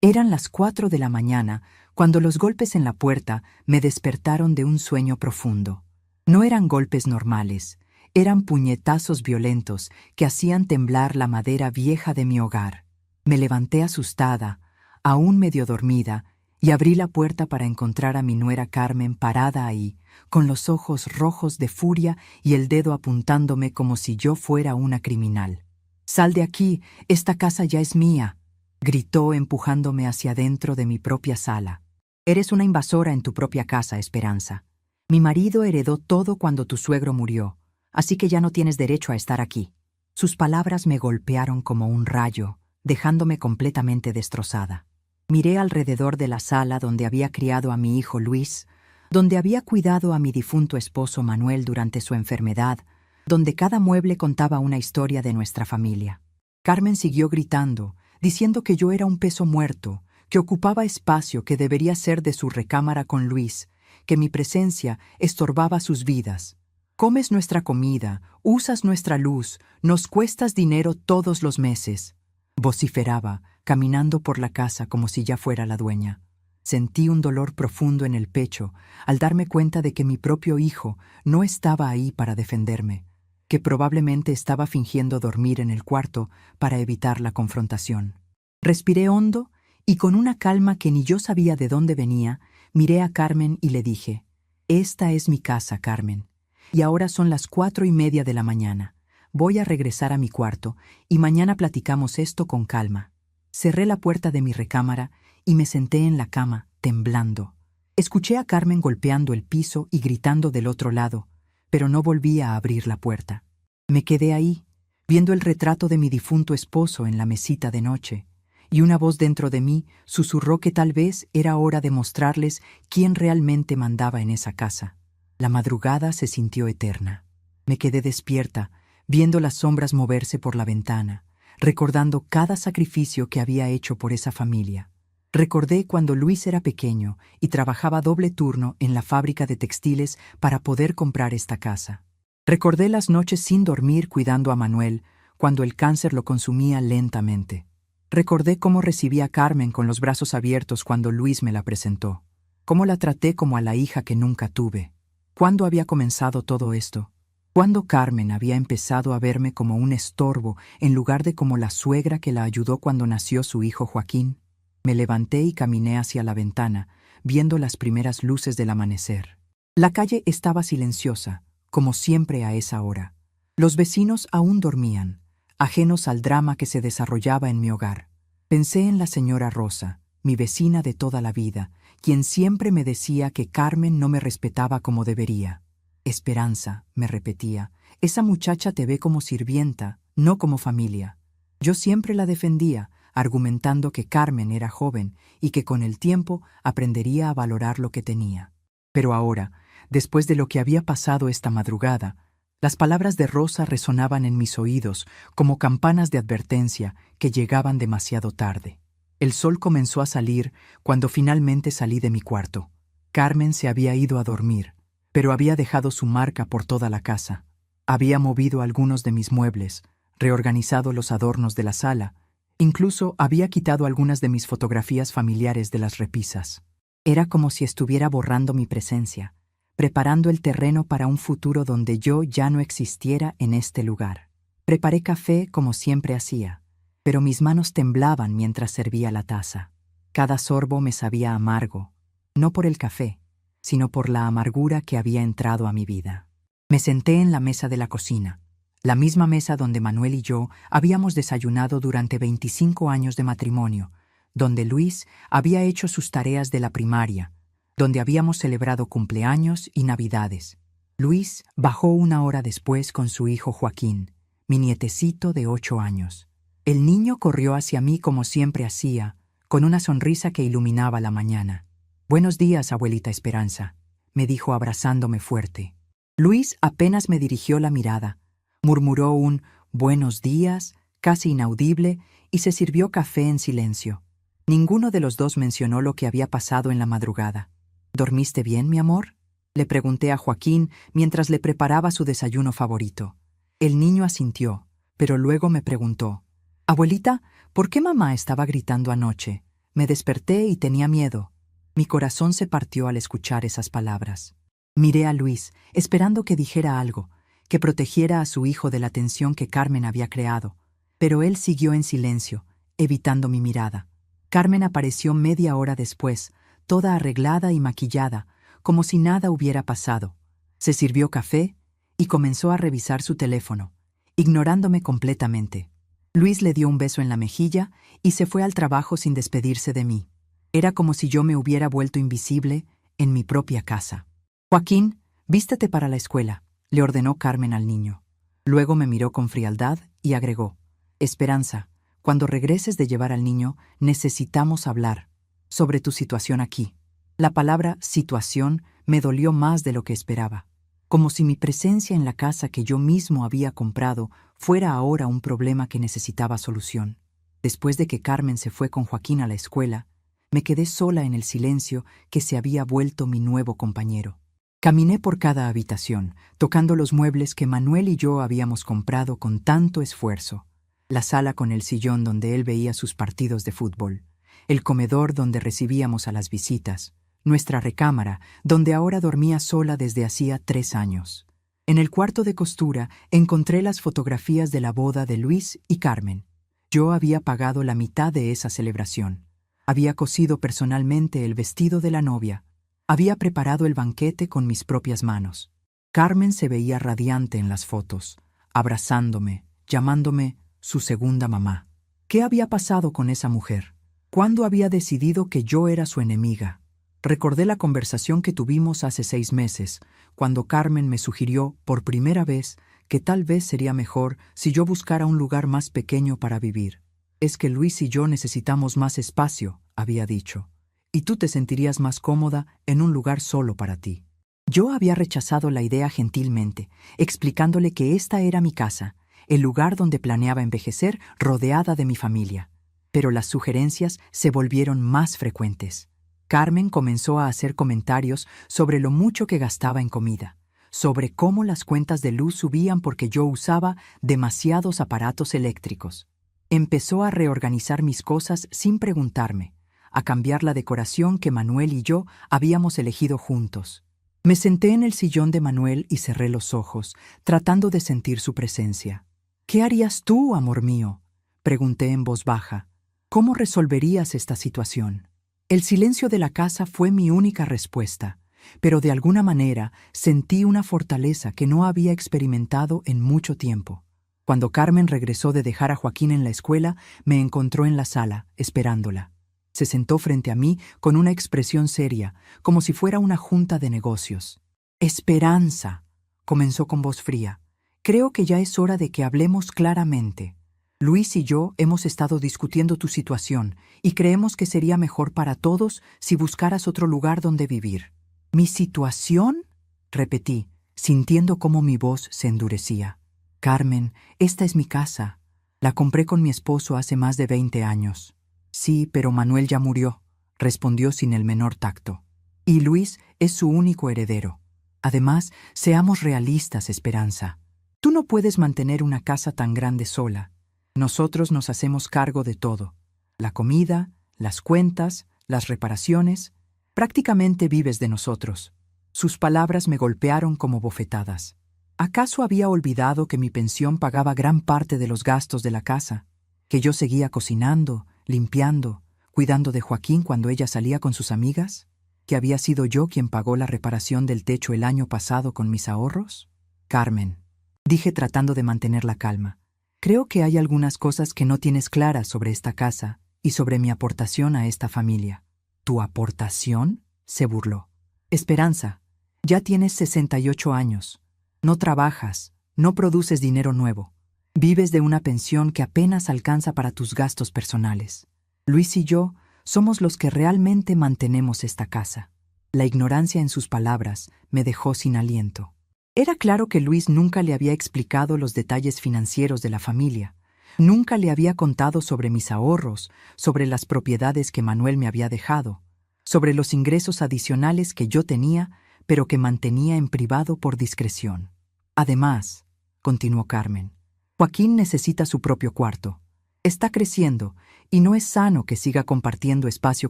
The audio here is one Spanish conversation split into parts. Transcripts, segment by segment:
Eran las 4 de la mañana cuando los golpes en la puerta me despertaron de un sueño profundo. No eran golpes normales, eran puñetazos violentos que hacían temblar la madera vieja de mi hogar. Me levanté asustada, aún medio dormida, y abrí la puerta para encontrar a mi nuera Carmen parada ahí, con los ojos rojos de furia y el dedo apuntándome como si yo fuera una criminal. «Sal de aquí, esta casa ya es mía», gritó empujándome hacia dentro de mi propia sala. «Eres una invasora en tu propia casa, Esperanza. Mi marido heredó todo cuando tu suegro murió, así que ya no tienes derecho a estar aquí». Sus palabras me golpearon como un rayo, dejándome completamente destrozada. Miré alrededor de la sala donde había criado a mi hijo Luis, donde había cuidado a mi difunto esposo Manuel durante su enfermedad, donde cada mueble contaba una historia de nuestra familia. Carmen siguió gritando, diciendo que yo era un peso muerto, que ocupaba espacio que debería ser de su recámara con Luis, que mi presencia estorbaba sus vidas. «Comes nuestra comida, usas nuestra luz, nos cuestas dinero todos los meses», vociferaba, caminando por la casa como si ya fuera la dueña. Sentí un dolor profundo en el pecho al darme cuenta de que mi propio hijo no estaba ahí para defenderme, que probablemente estaba fingiendo dormir en el cuarto para evitar la confrontación. Respiré hondo y con una calma que ni yo sabía de dónde venía, miré a Carmen y le dije: «Esta es mi casa, Carmen, y ahora son las 4:30 de la mañana. Voy a regresar a mi cuarto y mañana platicamos esto con calma». Cerré la puerta de mi recámara y me senté en la cama, temblando. Escuché a Carmen golpeando el piso y gritando del otro lado, pero no volví a abrir la puerta. Me quedé ahí, viendo el retrato de mi difunto esposo en la mesita de noche, y una voz dentro de mí susurró que tal vez era hora de mostrarles quién realmente mandaba en esa casa. La madrugada se sintió eterna. Me quedé despierta, viendo las sombras moverse por la ventana, recordando cada sacrificio que había hecho por esa familia. Recordé cuando Luis era pequeño y trabajaba doble turno en la fábrica de textiles para poder comprar esta casa. Recordé las noches sin dormir cuidando a Manuel cuando el cáncer lo consumía lentamente. Recordé cómo recibí a Carmen con los brazos abiertos cuando Luis me la presentó. Cómo la traté como a la hija que nunca tuve. ¿Cuándo había comenzado todo esto? ¿Cuándo Carmen había empezado a verme como un estorbo en lugar de como la suegra que la ayudó cuando nació su hijo Joaquín? Me levanté y caminé hacia la ventana, viendo las primeras luces del amanecer. La calle estaba silenciosa, como siempre a esa hora. Los vecinos aún dormían, ajenos al drama que se desarrollaba en mi hogar. Pensé en la señora Rosa, mi vecina de toda la vida, quien siempre me decía que Carmen no me respetaba como debería. «Esperanza», me repetía, «esa muchacha te ve como sirvienta, no como familia». Yo siempre la defendía, argumentando que Carmen era joven y que con el tiempo aprendería a valorar lo que tenía. Pero ahora, después de lo que había pasado esta madrugada, las palabras de Rosa resonaban en mis oídos como campanas de advertencia que llegaban demasiado tarde. El sol comenzó a salir cuando finalmente salí de mi cuarto. Carmen se había ido a dormir, pero había dejado su marca por toda la casa. Había movido algunos de mis muebles, reorganizado los adornos de la sala, incluso había quitado algunas de mis fotografías familiares de las repisas. Era como si estuviera borrando mi presencia, preparando el terreno para un futuro donde yo ya no existiera en este lugar. Preparé café como siempre hacía, pero mis manos temblaban mientras servía la taza. Cada sorbo me sabía amargo, no por el café, sino por la amargura que había entrado a mi vida. Me senté en la mesa de la cocina, la misma mesa donde Manuel y yo habíamos desayunado durante 25 años de matrimonio, donde Luis había hecho sus tareas de la primaria, donde habíamos celebrado cumpleaños y navidades. Luis bajó 1 hora después con su hijo Joaquín, mi nietecito de 8 años. El niño corrió hacia mí como siempre hacía, con una sonrisa que iluminaba la mañana. «Buenos días, abuelita Esperanza», me dijo abrazándome fuerte. Luis apenas me dirigió la mirada, murmuró un «buenos días», casi inaudible, y se sirvió café en silencio. Ninguno de los dos mencionó lo que había pasado en la madrugada. «¿Dormiste bien, mi amor?», le pregunté a Joaquín mientras le preparaba su desayuno favorito. El niño asintió, pero luego me preguntó: «Abuelita, ¿por qué mamá estaba gritando anoche? Me desperté y tenía miedo. Mi corazón se partió al escuchar esas palabras. Miré a Luis, esperando que dijera algo, que protegiera a su hijo de la tensión que Carmen había creado, pero él siguió en silencio, evitando mi mirada. Carmen apareció media hora después, toda arreglada y maquillada, como si nada hubiera pasado. Se sirvió café y comenzó a revisar su teléfono, ignorándome completamente. Luis le dio un beso en la mejilla y se fue al trabajo sin despedirse de mí. Era como si yo me hubiera vuelto invisible en mi propia casa. «Joaquín, vístete para la escuela», le ordenó Carmen al niño. Luego me miró con frialdad y agregó: «Esperanza, cuando regreses de llevar al niño, necesitamos hablar sobre tu situación aquí». La palabra situación me dolió más de lo que esperaba, como si mi presencia en la casa que yo mismo había comprado fuera ahora un problema que necesitaba solución. Después de que Carmen se fue con Joaquín a la escuela, me quedé sola en el silencio que se había vuelto mi nuevo compañero. Caminé por cada habitación, tocando los muebles que Manuel y yo habíamos comprado con tanto esfuerzo. La sala con el sillón donde él veía sus partidos de fútbol, el comedor donde recibíamos a las visitas, nuestra recámara, donde ahora dormía sola desde hacía 3 años. En el cuarto de costura encontré las fotografías de la boda de Luis y Carmen. Yo había pagado la mitad de esa celebración. Había cosido personalmente el vestido de la novia. Había preparado el banquete con mis propias manos. Carmen se veía radiante en las fotos, abrazándome, llamándome su segunda mamá. ¿Qué había pasado con esa mujer? ¿Cuándo había decidido que yo era su enemiga? Recordé la conversación que tuvimos hace 6 meses, cuando Carmen me sugirió, por primera vez, que tal vez sería mejor si yo buscara un lugar más pequeño para vivir. «Es que Luis y yo necesitamos más espacio», había dicho, «y tú te sentirías más cómoda en un lugar solo para ti». Yo había rechazado la idea gentilmente, explicándole que esta era mi casa, el lugar donde planeaba envejecer rodeada de mi familia. Pero las sugerencias se volvieron más frecuentes. Carmen comenzó a hacer comentarios sobre lo mucho que gastaba en comida, sobre cómo las cuentas de luz subían porque yo usaba demasiados aparatos eléctricos. Empezó a reorganizar mis cosas sin preguntarme, a cambiar la decoración que Manuel y yo habíamos elegido juntos. Me senté en el sillón de Manuel y cerré los ojos, tratando de sentir su presencia. «¿Qué harías tú, amor mío?», pregunté en voz baja. «¿Cómo resolverías esta situación?». El silencio de la casa fue mi única respuesta, pero de alguna manera sentí una fortaleza que no había experimentado en mucho tiempo. Cuando Carmen regresó de dejar a Joaquín en la escuela, me encontró en la sala, esperándola. Se sentó frente a mí con una expresión seria, como si fuera una junta de negocios. «Esperanza», comenzó con voz fría, «creo que ya es hora de que hablemos claramente. Luis y yo hemos estado discutiendo tu situación y creemos que sería mejor para todos si buscaras otro lugar donde vivir». «¿Mi situación?», repetí, sintiendo cómo mi voz se endurecía. «Carmen, esta es mi casa. La compré con mi esposo hace más de 20 años». «Sí, pero Manuel ya murió», respondió sin el menor tacto. «Y Luis es su único heredero. Además, seamos realistas, Esperanza. Tú no puedes mantener una casa tan grande sola. Nosotros nos hacemos cargo de todo. La comida, las cuentas, las reparaciones. Prácticamente vives de nosotros». Sus palabras me golpearon como bofetadas. ¿Acaso había olvidado que mi pensión pagaba gran parte de los gastos de la casa? ¿Que yo seguía cocinando, limpiando, cuidando de Joaquín cuando ella salía con sus amigas? ¿Que había sido yo quien pagó la reparación del techo el año pasado con mis ahorros? «Carmen», dije tratando de mantener la calma, «creo que hay algunas cosas que no tienes claras sobre esta casa y sobre mi aportación a esta familia». «¿Tu aportación?», se burló. «Esperanza, ya tienes 68 años. No trabajas, no produces dinero nuevo. Vives de una pensión que apenas alcanza para tus gastos personales. Luis y yo somos los que realmente mantenemos esta casa». La ignorancia en sus palabras me dejó sin aliento. Era claro que Luis nunca le había explicado los detalles financieros de la familia. Nunca le había contado sobre mis ahorros, sobre las propiedades que Manuel me había dejado, sobre los ingresos adicionales que yo tenía, pero que mantenía en privado por discreción. «Además», continuó Carmen, «Joaquín necesita su propio cuarto. Está creciendo Y no es sano que siga compartiendo espacio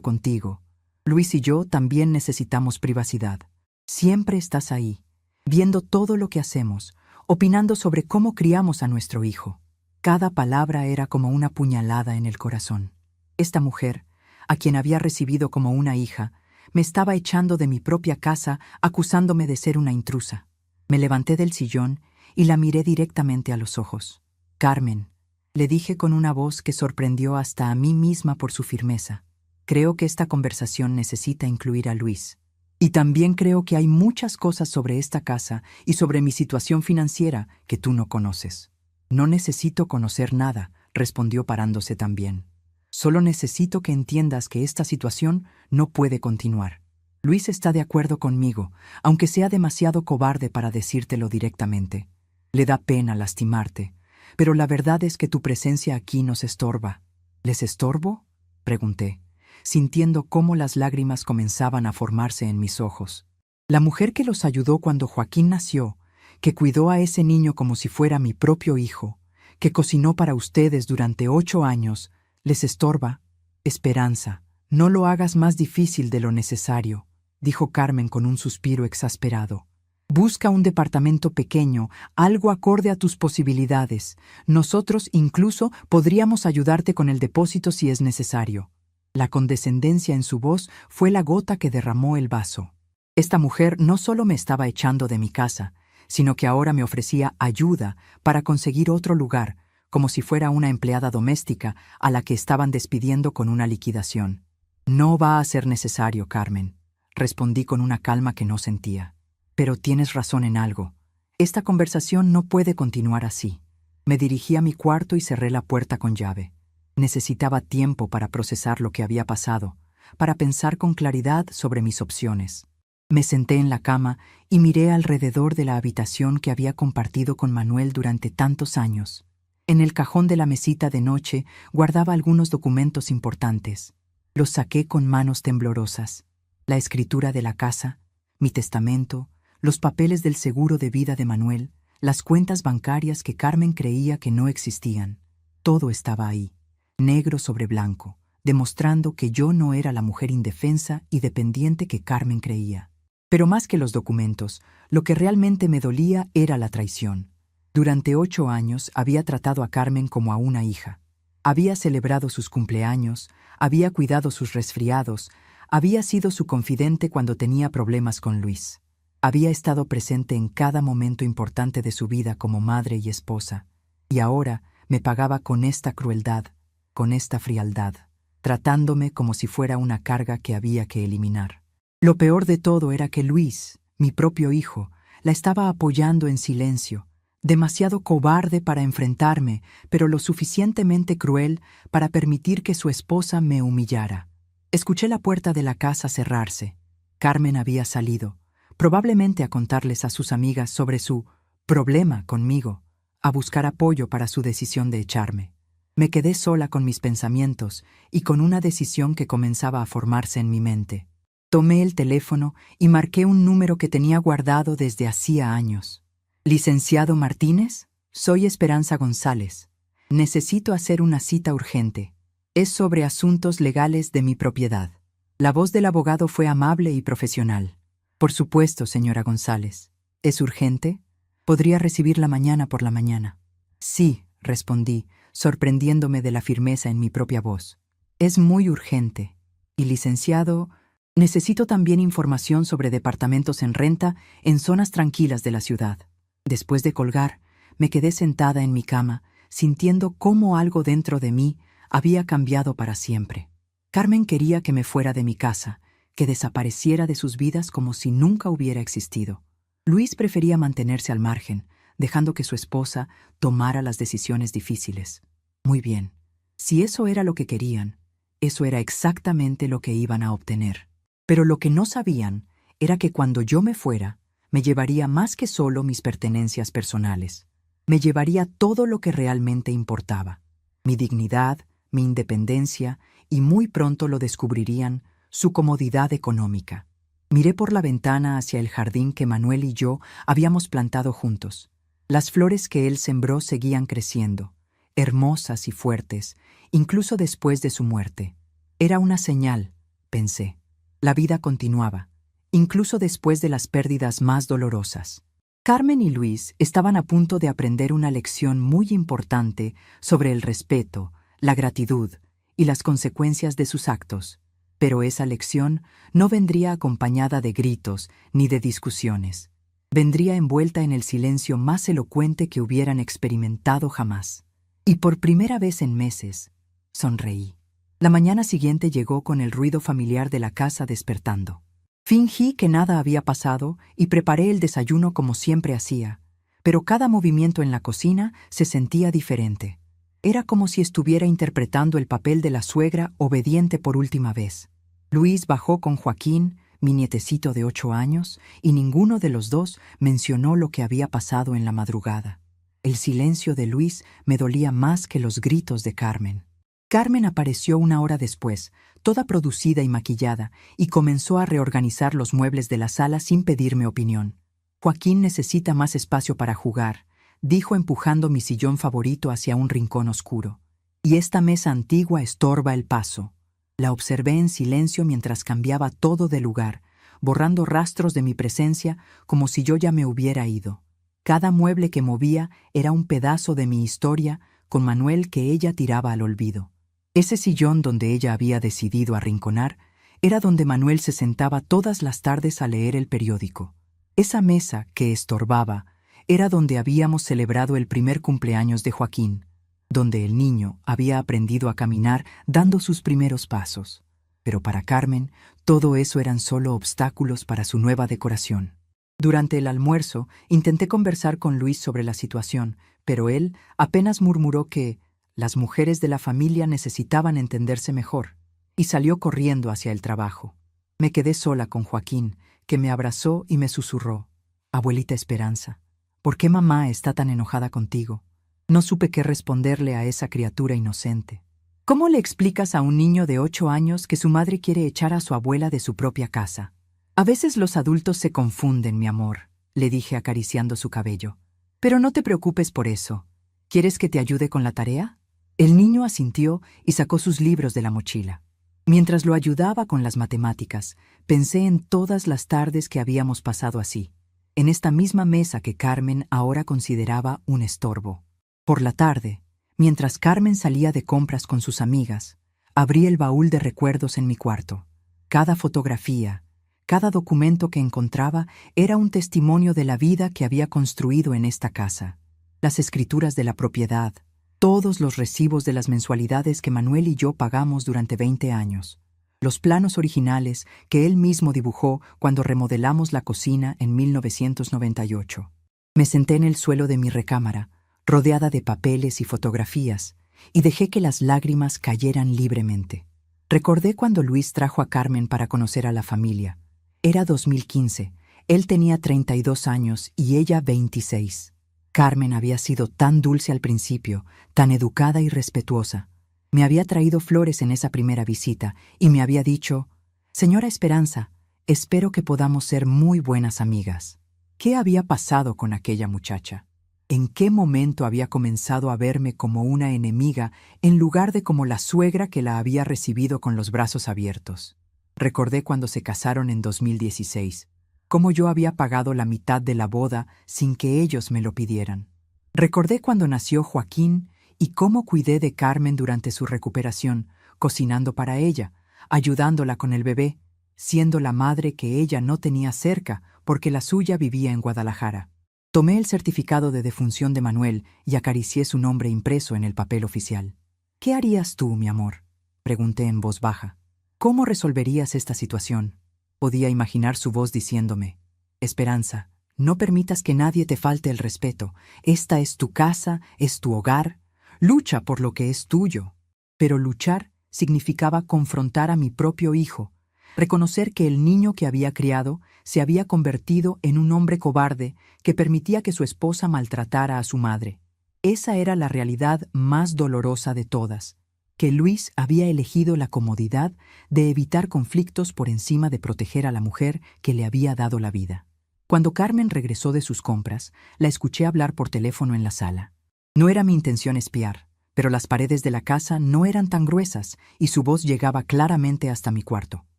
contigo. Luis y yo también necesitamos privacidad. Siempre estás ahí, viendo todo lo que hacemos, opinando sobre cómo criamos a nuestro hijo. Cada palabra era como una puñalada en el corazón. Esta mujer, a quien había recibido como una hija, me estaba echando de mi propia casa, acusándome de ser una intrusa. Me levanté del sillón y la miré directamente a los ojos. «Carmen», le dije con una voz que sorprendió hasta a mí misma por su firmeza. «Creo que esta conversación necesita incluir a Luis. Y también creo que hay muchas cosas sobre esta casa y sobre mi situación financiera que tú no conoces». «No necesito conocer nada», respondió parándose también. «Solo necesito que entiendas que esta situación no puede continuar. Luis está de acuerdo conmigo, aunque sea demasiado cobarde para decírtelo directamente. Le da pena lastimarte, pero la verdad es que tu presencia aquí nos estorba». «¿Les estorbo?», pregunté, sintiendo cómo las lágrimas comenzaban a formarse en mis ojos. La mujer que los ayudó cuando Joaquín nació, que cuidó a ese niño como si fuera mi propio hijo, que cocinó para ustedes durante 8 años, ¿les estorba? «Esperanza, no lo hagas más difícil de lo necesario», dijo Carmen con un suspiro exasperado. «Busca un departamento pequeño, algo acorde a tus posibilidades. Nosotros incluso podríamos ayudarte con el depósito si es necesario». La condescendencia en su voz fue la gota que derramó el vaso. Esta mujer no solo me estaba echando de mi casa, sino que ahora me ofrecía ayuda para conseguir otro lugar, como si fuera una empleada doméstica a la que estaban despidiendo con una liquidación. «No va a ser necesario, Carmen», respondí con una calma que no sentía. «Pero tienes razón en algo. Esta conversación no puede continuar así». Me dirigí a mi cuarto y cerré la puerta con llave. Necesitaba tiempo para procesar lo que había pasado, para pensar con claridad sobre mis opciones. Me senté en la cama y miré alrededor de la habitación que había compartido con Manuel durante tantos años. En el cajón de la mesita de noche guardaba algunos documentos importantes. Los saqué con manos temblorosas. La escritura de la casa, mi testamento, los papeles del seguro de vida de Manuel, las cuentas bancarias que Carmen creía que no existían. Todo estaba ahí, negro sobre blanco, demostrando que yo no era la mujer indefensa y dependiente que Carmen creía. Pero más que los documentos, lo que realmente me dolía era la traición. Durante 8 años había tratado a Carmen como a una hija. Había celebrado sus cumpleaños, había cuidado sus resfriados, había sido su confidente cuando tenía problemas con Luis. Había estado presente en cada momento importante de su vida como madre y esposa. Y ahora me pagaba con esta crueldad, con esta frialdad, tratándome como si fuera una carga que había que eliminar. Lo peor de todo era que Luis, mi propio hijo, la estaba apoyando en silencio, demasiado cobarde para enfrentarme, pero lo suficientemente cruel para permitir que su esposa me humillara. Escuché la puerta de la casa cerrarse. Carmen había salido, probablemente a contarles a sus amigas sobre su problema conmigo, a buscar apoyo para su decisión de echarme. Me quedé sola con mis pensamientos y con una decisión que comenzaba a formarse en mi mente. Tomé el teléfono y marqué un número que tenía guardado desde hacía años. «Licenciado Martínez, soy Esperanza González. Necesito hacer una cita urgente. Es sobre asuntos legales de mi propiedad». La voz del abogado fue amable y profesional. «Por supuesto, señora González. ¿Es urgente? ¿Podría recibirla mañana por la mañana?» «Sí», respondí, sorprendiéndome de la firmeza en mi propia voz. «Es muy urgente. Y licenciado, necesito también información sobre departamentos en renta en zonas tranquilas de la ciudad». Después de colgar, me quedé sentada en mi cama, sintiendo cómo algo dentro de mí había cambiado para siempre. Carmen quería que me fuera de mi casa, que desapareciera de sus vidas como si nunca hubiera existido. Luis prefería mantenerse al margen, dejando que su esposa tomara las decisiones difíciles. Muy bien, si eso era lo que querían, eso era exactamente lo que iban a obtener. Pero lo que no sabían era que cuando yo me fuera, me llevaría más que solo mis pertenencias personales. Me llevaría todo lo que realmente importaba. Mi dignidad, mi independencia y muy pronto lo descubrirían, su comodidad económica. Miré por la ventana hacia el jardín que Manuel y yo habíamos plantado juntos. Las flores que él sembró seguían creciendo. hermosas y fuertes, incluso después de su muerte. Era una señal, pensé. La vida continuaba, incluso después de las pérdidas más dolorosas. Carmen y Luis estaban a punto de aprender una lección muy importante sobre el respeto, la gratitud y las consecuencias de sus actos. Pero esa lección no vendría acompañada de gritos ni de discusiones. Vendría envuelta en el silencio más elocuente que hubieran experimentado jamás. Y por primera vez en meses, sonreí. La mañana siguiente llegó con el ruido familiar de la casa despertando. Fingí que nada había pasado y preparé el desayuno como siempre hacía, pero cada movimiento en la cocina se sentía diferente. Era como si estuviera interpretando el papel de la suegra obediente por última vez. Luis bajó con Joaquín, mi nietecito de 8 años, y ninguno de los dos mencionó lo que había pasado en la madrugada. El silencio de Luis me dolía más que los gritos de Carmen. Carmen apareció una hora después, toda producida y maquillada, y comenzó a reorganizar los muebles de la sala sin pedirme opinión. Joaquín necesita más espacio para jugar, dijo empujando mi sillón favorito hacia un rincón oscuro. Y esta mesa antigua estorba el paso. La observé en silencio mientras cambiaba todo de lugar, borrando rastros de mi presencia como si yo ya me hubiera ido. Cada mueble que movía era un pedazo de mi historia con Manuel que ella tiraba al olvido. Ese sillón donde ella había decidido arrinconar era donde Manuel se sentaba todas las tardes a leer el periódico. Esa mesa que estorbaba era donde habíamos celebrado el primer cumpleaños de Joaquín, donde el niño había aprendido a caminar dando sus primeros pasos. Pero para Carmen, todo eso eran solo obstáculos para su nueva decoración. Durante el almuerzo, intenté conversar con Luis sobre la situación, pero él apenas murmuró que las mujeres de la familia necesitaban entenderse mejor, y salió corriendo hacia el trabajo. Me quedé sola con Joaquín, que me abrazó y me susurró: «Abuelita Esperanza, ¿por qué mamá está tan enojada contigo?» No supe qué responderle a esa criatura inocente. ¿Cómo le explicas a un niño de 8 años que su madre quiere echar a su abuela de su propia casa? A veces los adultos se confunden, mi amor, le dije acariciando su cabello. Pero no te preocupes por eso. ¿Quieres que te ayude con la tarea? El niño asintió y sacó sus libros de la mochila. Mientras lo ayudaba con las matemáticas, pensé en todas las tardes que habíamos pasado así, en esta misma mesa que Carmen ahora consideraba un estorbo. Por la tarde, mientras Carmen salía de compras con sus amigas, abrí el baúl de recuerdos en mi cuarto. Cada fotografía, cada documento que encontraba era un testimonio de la vida que había construido en esta casa. Las escrituras de la propiedad, todos los recibos de las mensualidades que Manuel y yo pagamos durante 20 años, los planos originales que él mismo dibujó cuando remodelamos la cocina en 1998. Me senté en el suelo de mi recámara, rodeada de papeles y fotografías, y dejé que las lágrimas cayeran libremente. Recordé cuando Luis trajo a Carmen para conocer a la familia. Era 2015, él tenía 32 años y ella 26. Carmen había sido tan dulce al principio, tan educada y respetuosa. Me había traído flores en esa primera visita y me había dicho: «Señora Esperanza, espero que podamos ser muy buenas amigas». ¿Qué había pasado con aquella muchacha? ¿En qué momento había comenzado a verme como una enemiga en lugar de como la suegra que la había recibido con los brazos abiertos? Recordé cuando se casaron en 2016, cómo yo había pagado la mitad de la boda sin que ellos me lo pidieran. Recordé cuando nació Joaquín y cómo cuidé de Carmen durante su recuperación, cocinando para ella, ayudándola con el bebé, siendo la madre que ella no tenía cerca porque la suya vivía en Guadalajara. Tomé el certificado de defunción de Manuel y acaricié su nombre impreso en el papel oficial. «¿Qué harías tú, mi amor?», pregunté en voz baja. «¿Cómo resolverías esta situación?». Podía imaginar su voz diciéndome: «Esperanza, no permitas que nadie te falte el respeto. Esta es tu casa, es tu hogar. Lucha por lo que es tuyo». Pero luchar significaba confrontar a mi propio hijo, reconocer que el niño que había criado se había convertido en un hombre cobarde que permitía que su esposa maltratara a su madre. Esa era la realidad más dolorosa de todas, que Luis había elegido la comodidad de evitar conflictos por encima de proteger a la mujer que le había dado la vida. Cuando Carmen regresó de sus compras, la escuché hablar por teléfono en la sala. No era mi intención espiar, pero las paredes de la casa no eran tan gruesas y su voz llegaba claramente hasta mi cuarto.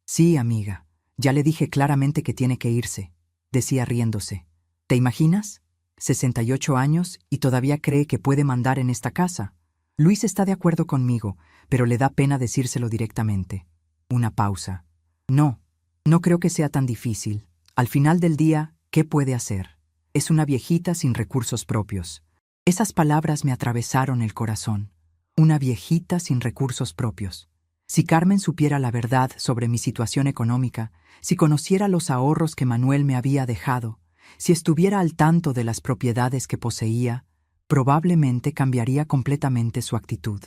Sí, amiga, ya le dije claramente que tiene que irse, decía riéndose. ¿Te imaginas? 68 años y todavía cree que puede mandar en esta casa. Luis está de acuerdo conmigo, pero le da pena decírselo directamente. Una pausa. No, no creo que sea tan difícil. Al final del día, ¿qué puede hacer? Es una viejita sin recursos propios. Esas palabras me atravesaron el corazón. Una viejita sin recursos propios. Si Carmen supiera la verdad sobre mi situación económica, si conociera los ahorros que Manuel me había dejado, si estuviera al tanto de las propiedades que poseía, probablemente cambiaría completamente su actitud.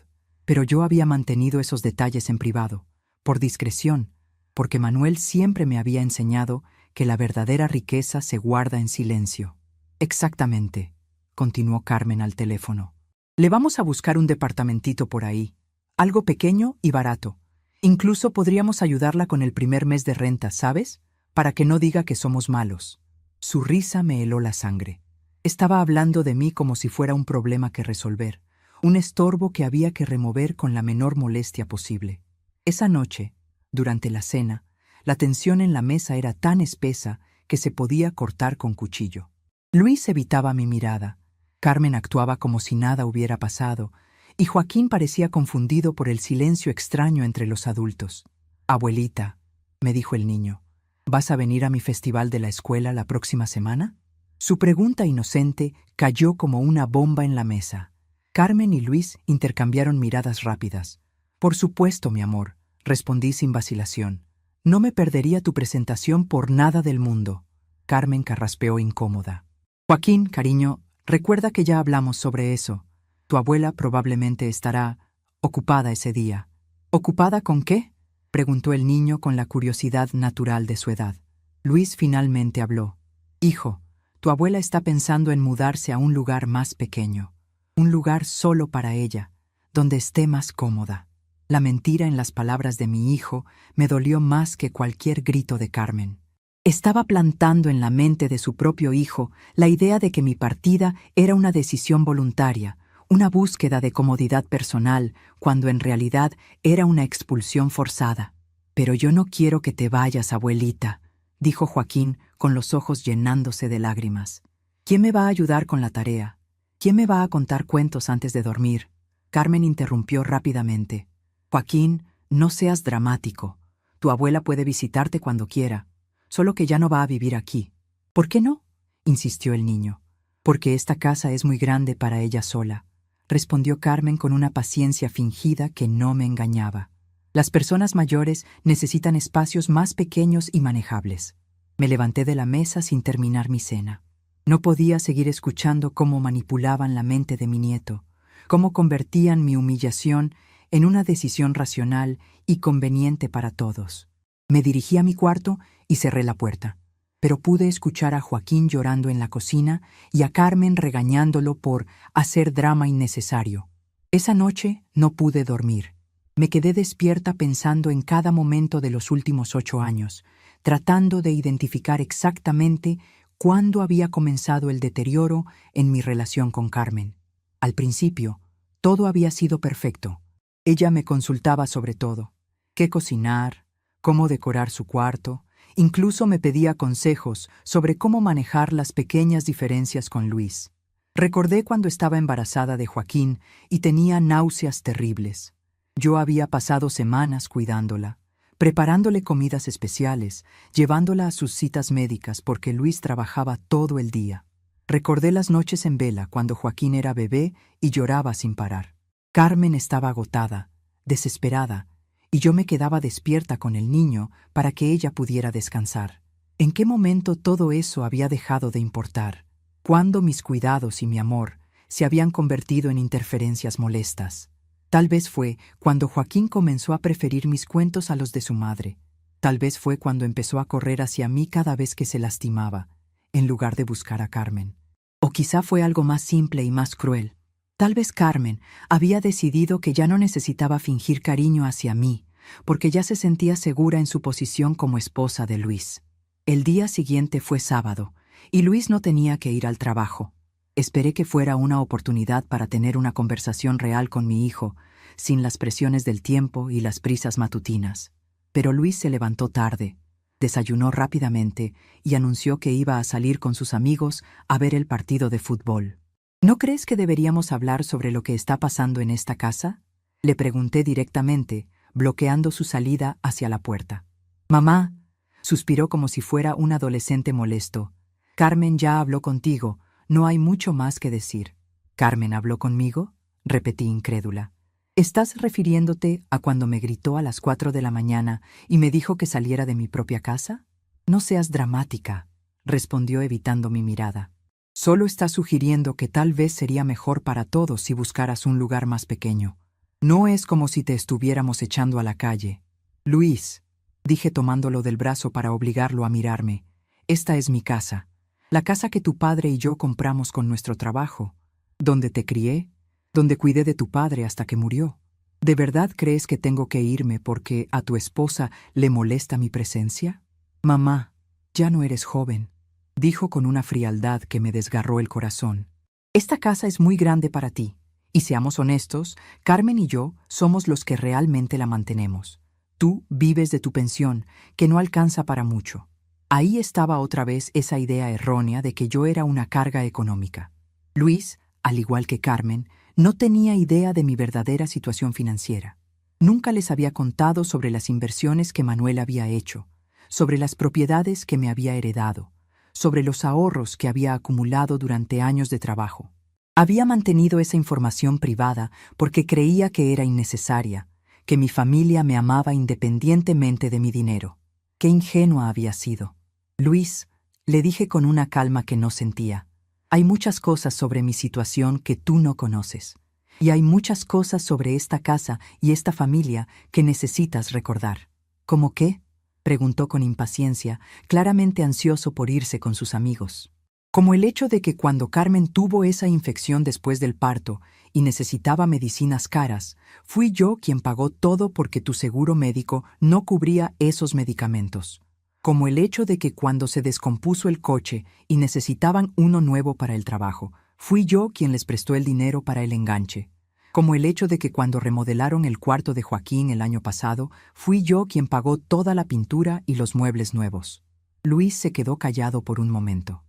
Pero yo había mantenido esos detalles en privado, por discreción, porque Manuel siempre me había enseñado que la verdadera riqueza se guarda en silencio. Exactamente, continuó Carmen al teléfono. Le vamos a buscar un departamentito por ahí, algo pequeño y barato. Incluso podríamos ayudarla con el primer mes de renta, ¿sabes? Para que no diga que somos malos. Su risa me heló la sangre. Estaba hablando de mí como si fuera un problema que resolver, un estorbo que había que remover con la menor molestia posible. Esa noche, durante la cena, la tensión en la mesa era tan espesa que se podía cortar con cuchillo. Luis evitaba mi mirada, Carmen actuaba como si nada hubiera pasado, y Joaquín parecía confundido por el silencio extraño entre los adultos. «Abuelita», me dijo el niño, «¿vas a venir a mi festival de la escuela la próxima semana?» Su pregunta inocente cayó como una bomba en la mesa. Carmen y Luis intercambiaron miradas rápidas. «Por supuesto, mi amor», respondí sin vacilación. «No me perdería tu presentación por nada del mundo». Carmen carraspeó incómoda. «Joaquín, cariño, recuerda que ya hablamos sobre eso. Tu abuela probablemente estará ocupada ese día». «¿Ocupada con qué?», preguntó el niño con la curiosidad natural de su edad. Luis finalmente habló. «Hijo, tu abuela está pensando en mudarse a un lugar más pequeño, un lugar solo para ella, donde esté más cómoda». La mentira en las palabras de mi hijo me dolió más que cualquier grito de Carmen. Estaba plantando en la mente de su propio hijo la idea de que mi partida era una decisión voluntaria, una búsqueda de comodidad personal, cuando en realidad era una expulsión forzada. «Pero yo no quiero que te vayas, abuelita», dijo Joaquín con los ojos llenándose de lágrimas. «¿Quién me va a ayudar con la tarea? ¿Quién me va a contar cuentos antes de dormir?». Carmen interrumpió rápidamente. «Joaquín, no seas dramático. Tu abuela puede visitarte cuando quiera, solo que ya no va a vivir aquí». «¿Por qué no?», insistió el niño. «Porque esta casa es muy grande para ella sola», respondió Carmen con una paciencia fingida que no me engañaba. «Las personas mayores necesitan espacios más pequeños y manejables». Me levanté de la mesa sin terminar mi cena. No podía seguir escuchando cómo manipulaban la mente de mi nieto, cómo convertían mi humillación en una decisión racional y conveniente para todos. Me dirigí a mi cuarto y cerré la puerta, pero pude escuchar a Joaquín llorando en la cocina y a Carmen regañándolo por hacer drama innecesario. Esa noche no pude dormir. Me quedé despierta pensando en cada momento de los últimos 8 años, tratando de identificar exactamente cuándo había comenzado el deterioro en mi relación con Carmen. Al principio, todo había sido perfecto. Ella me consultaba sobre todo: qué cocinar, cómo decorar su cuarto, incluso me pedía consejos sobre cómo manejar las pequeñas diferencias con Luis. Recordé cuando estaba embarazada de Joaquín y tenía náuseas terribles. Yo había pasado semanas cuidándola, preparándole comidas especiales, llevándola a sus citas médicas porque Luis trabajaba todo el día. Recordé las noches en vela cuando Joaquín era bebé y lloraba sin parar. Carmen estaba agotada, desesperada, y yo me quedaba despierta con el niño para que ella pudiera descansar. ¿En qué momento todo eso había dejado de importar? ¿Cuándo mis cuidados y mi amor se habían convertido en interferencias molestas? Tal vez fue cuando Joaquín comenzó a preferir mis cuentos a los de su madre. Tal vez fue cuando empezó a correr hacia mí cada vez que se lastimaba, en lugar de buscar a Carmen. O quizá fue algo más simple y más cruel. Tal vez Carmen había decidido que ya no necesitaba fingir cariño hacia mí, porque ya se sentía segura en su posición como esposa de Luis. El día siguiente fue sábado, y Luis no tenía que ir al trabajo. Esperé que fuera una oportunidad para tener una conversación real con mi hijo, sin las presiones del tiempo y las prisas matutinas. Pero Luis se levantó tarde, desayunó rápidamente y anunció que iba a salir con sus amigos a ver el partido de fútbol. ¿No crees que deberíamos hablar sobre lo que está pasando en esta casa? Le pregunté directamente, bloqueando su salida hacia la puerta. Mamá, suspiró como si fuera un adolescente molesto. Carmen ya habló contigo, no hay mucho más que decir. ¿Carmen habló conmigo? Repetí incrédula. ¿Estás refiriéndote a cuando me gritó a las 4 de la mañana y me dijo que saliera de mi propia casa? No seas dramática, respondió evitando mi mirada. Solo estás sugiriendo que tal vez sería mejor para todos si buscaras un lugar más pequeño. No es como si te estuviéramos echando a la calle. Luis, dije tomándolo del brazo para obligarlo a mirarme, esta es mi casa, la casa que tu padre y yo compramos con nuestro trabajo, donde te crié, donde cuidé de tu padre hasta que murió. ¿De verdad crees que tengo que irme porque a tu esposa le molesta mi presencia? Mamá, ya no eres joven, dijo con una frialdad que me desgarró el corazón. Esta casa es muy grande para ti, y seamos honestos, Carmen y yo somos los que realmente la mantenemos. Tú vives de tu pensión, que no alcanza para mucho. Ahí estaba otra vez esa idea errónea de que yo era una carga económica. Luis, al igual que Carmen, no tenía idea de mi verdadera situación financiera. Nunca les había contado sobre las inversiones que Manuel había hecho, sobre las propiedades que me había heredado, sobre los ahorros que había acumulado durante años de trabajo. Había mantenido esa información privada porque creía que era innecesaria, que mi familia me amaba independientemente de mi dinero. Qué ingenua había sido. Luis, le dije con una calma que no sentía, hay muchas cosas sobre mi situación que tú no conoces, y hay muchas cosas sobre esta casa y esta familia que necesitas recordar. ¿Cómo qué? Preguntó con impaciencia, claramente ansioso por irse con sus amigos. Como el hecho de que cuando Carmen tuvo esa infección después del parto y necesitaba medicinas caras, fui yo quien pagó todo porque tu seguro médico no cubría esos medicamentos. Como el hecho de que cuando se descompuso el coche y necesitaban uno nuevo para el trabajo, fui yo quien les prestó el dinero para el enganche. Como el hecho de que cuando remodelaron el cuarto de Joaquín el año pasado, fui yo quien pagó toda la pintura y los muebles nuevos. Luis se quedó callado por un momento.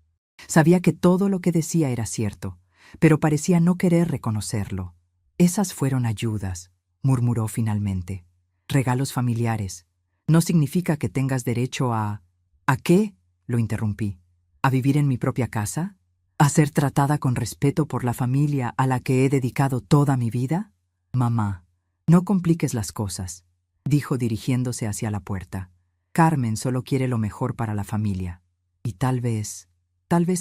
Sabía que todo lo que decía era cierto, pero parecía no querer reconocerlo. Esas fueron ayudas, murmuró finalmente. Regalos familiares. No significa que tengas derecho a... ¿A qué? Lo interrumpí. ¿A vivir en mi propia casa? ¿A ser tratada con respeto por la familia a la que he dedicado toda mi vida? Mamá, no compliques las cosas, dijo dirigiéndose hacia la puerta. Carmen solo quiere lo mejor para la familia. Y tal vez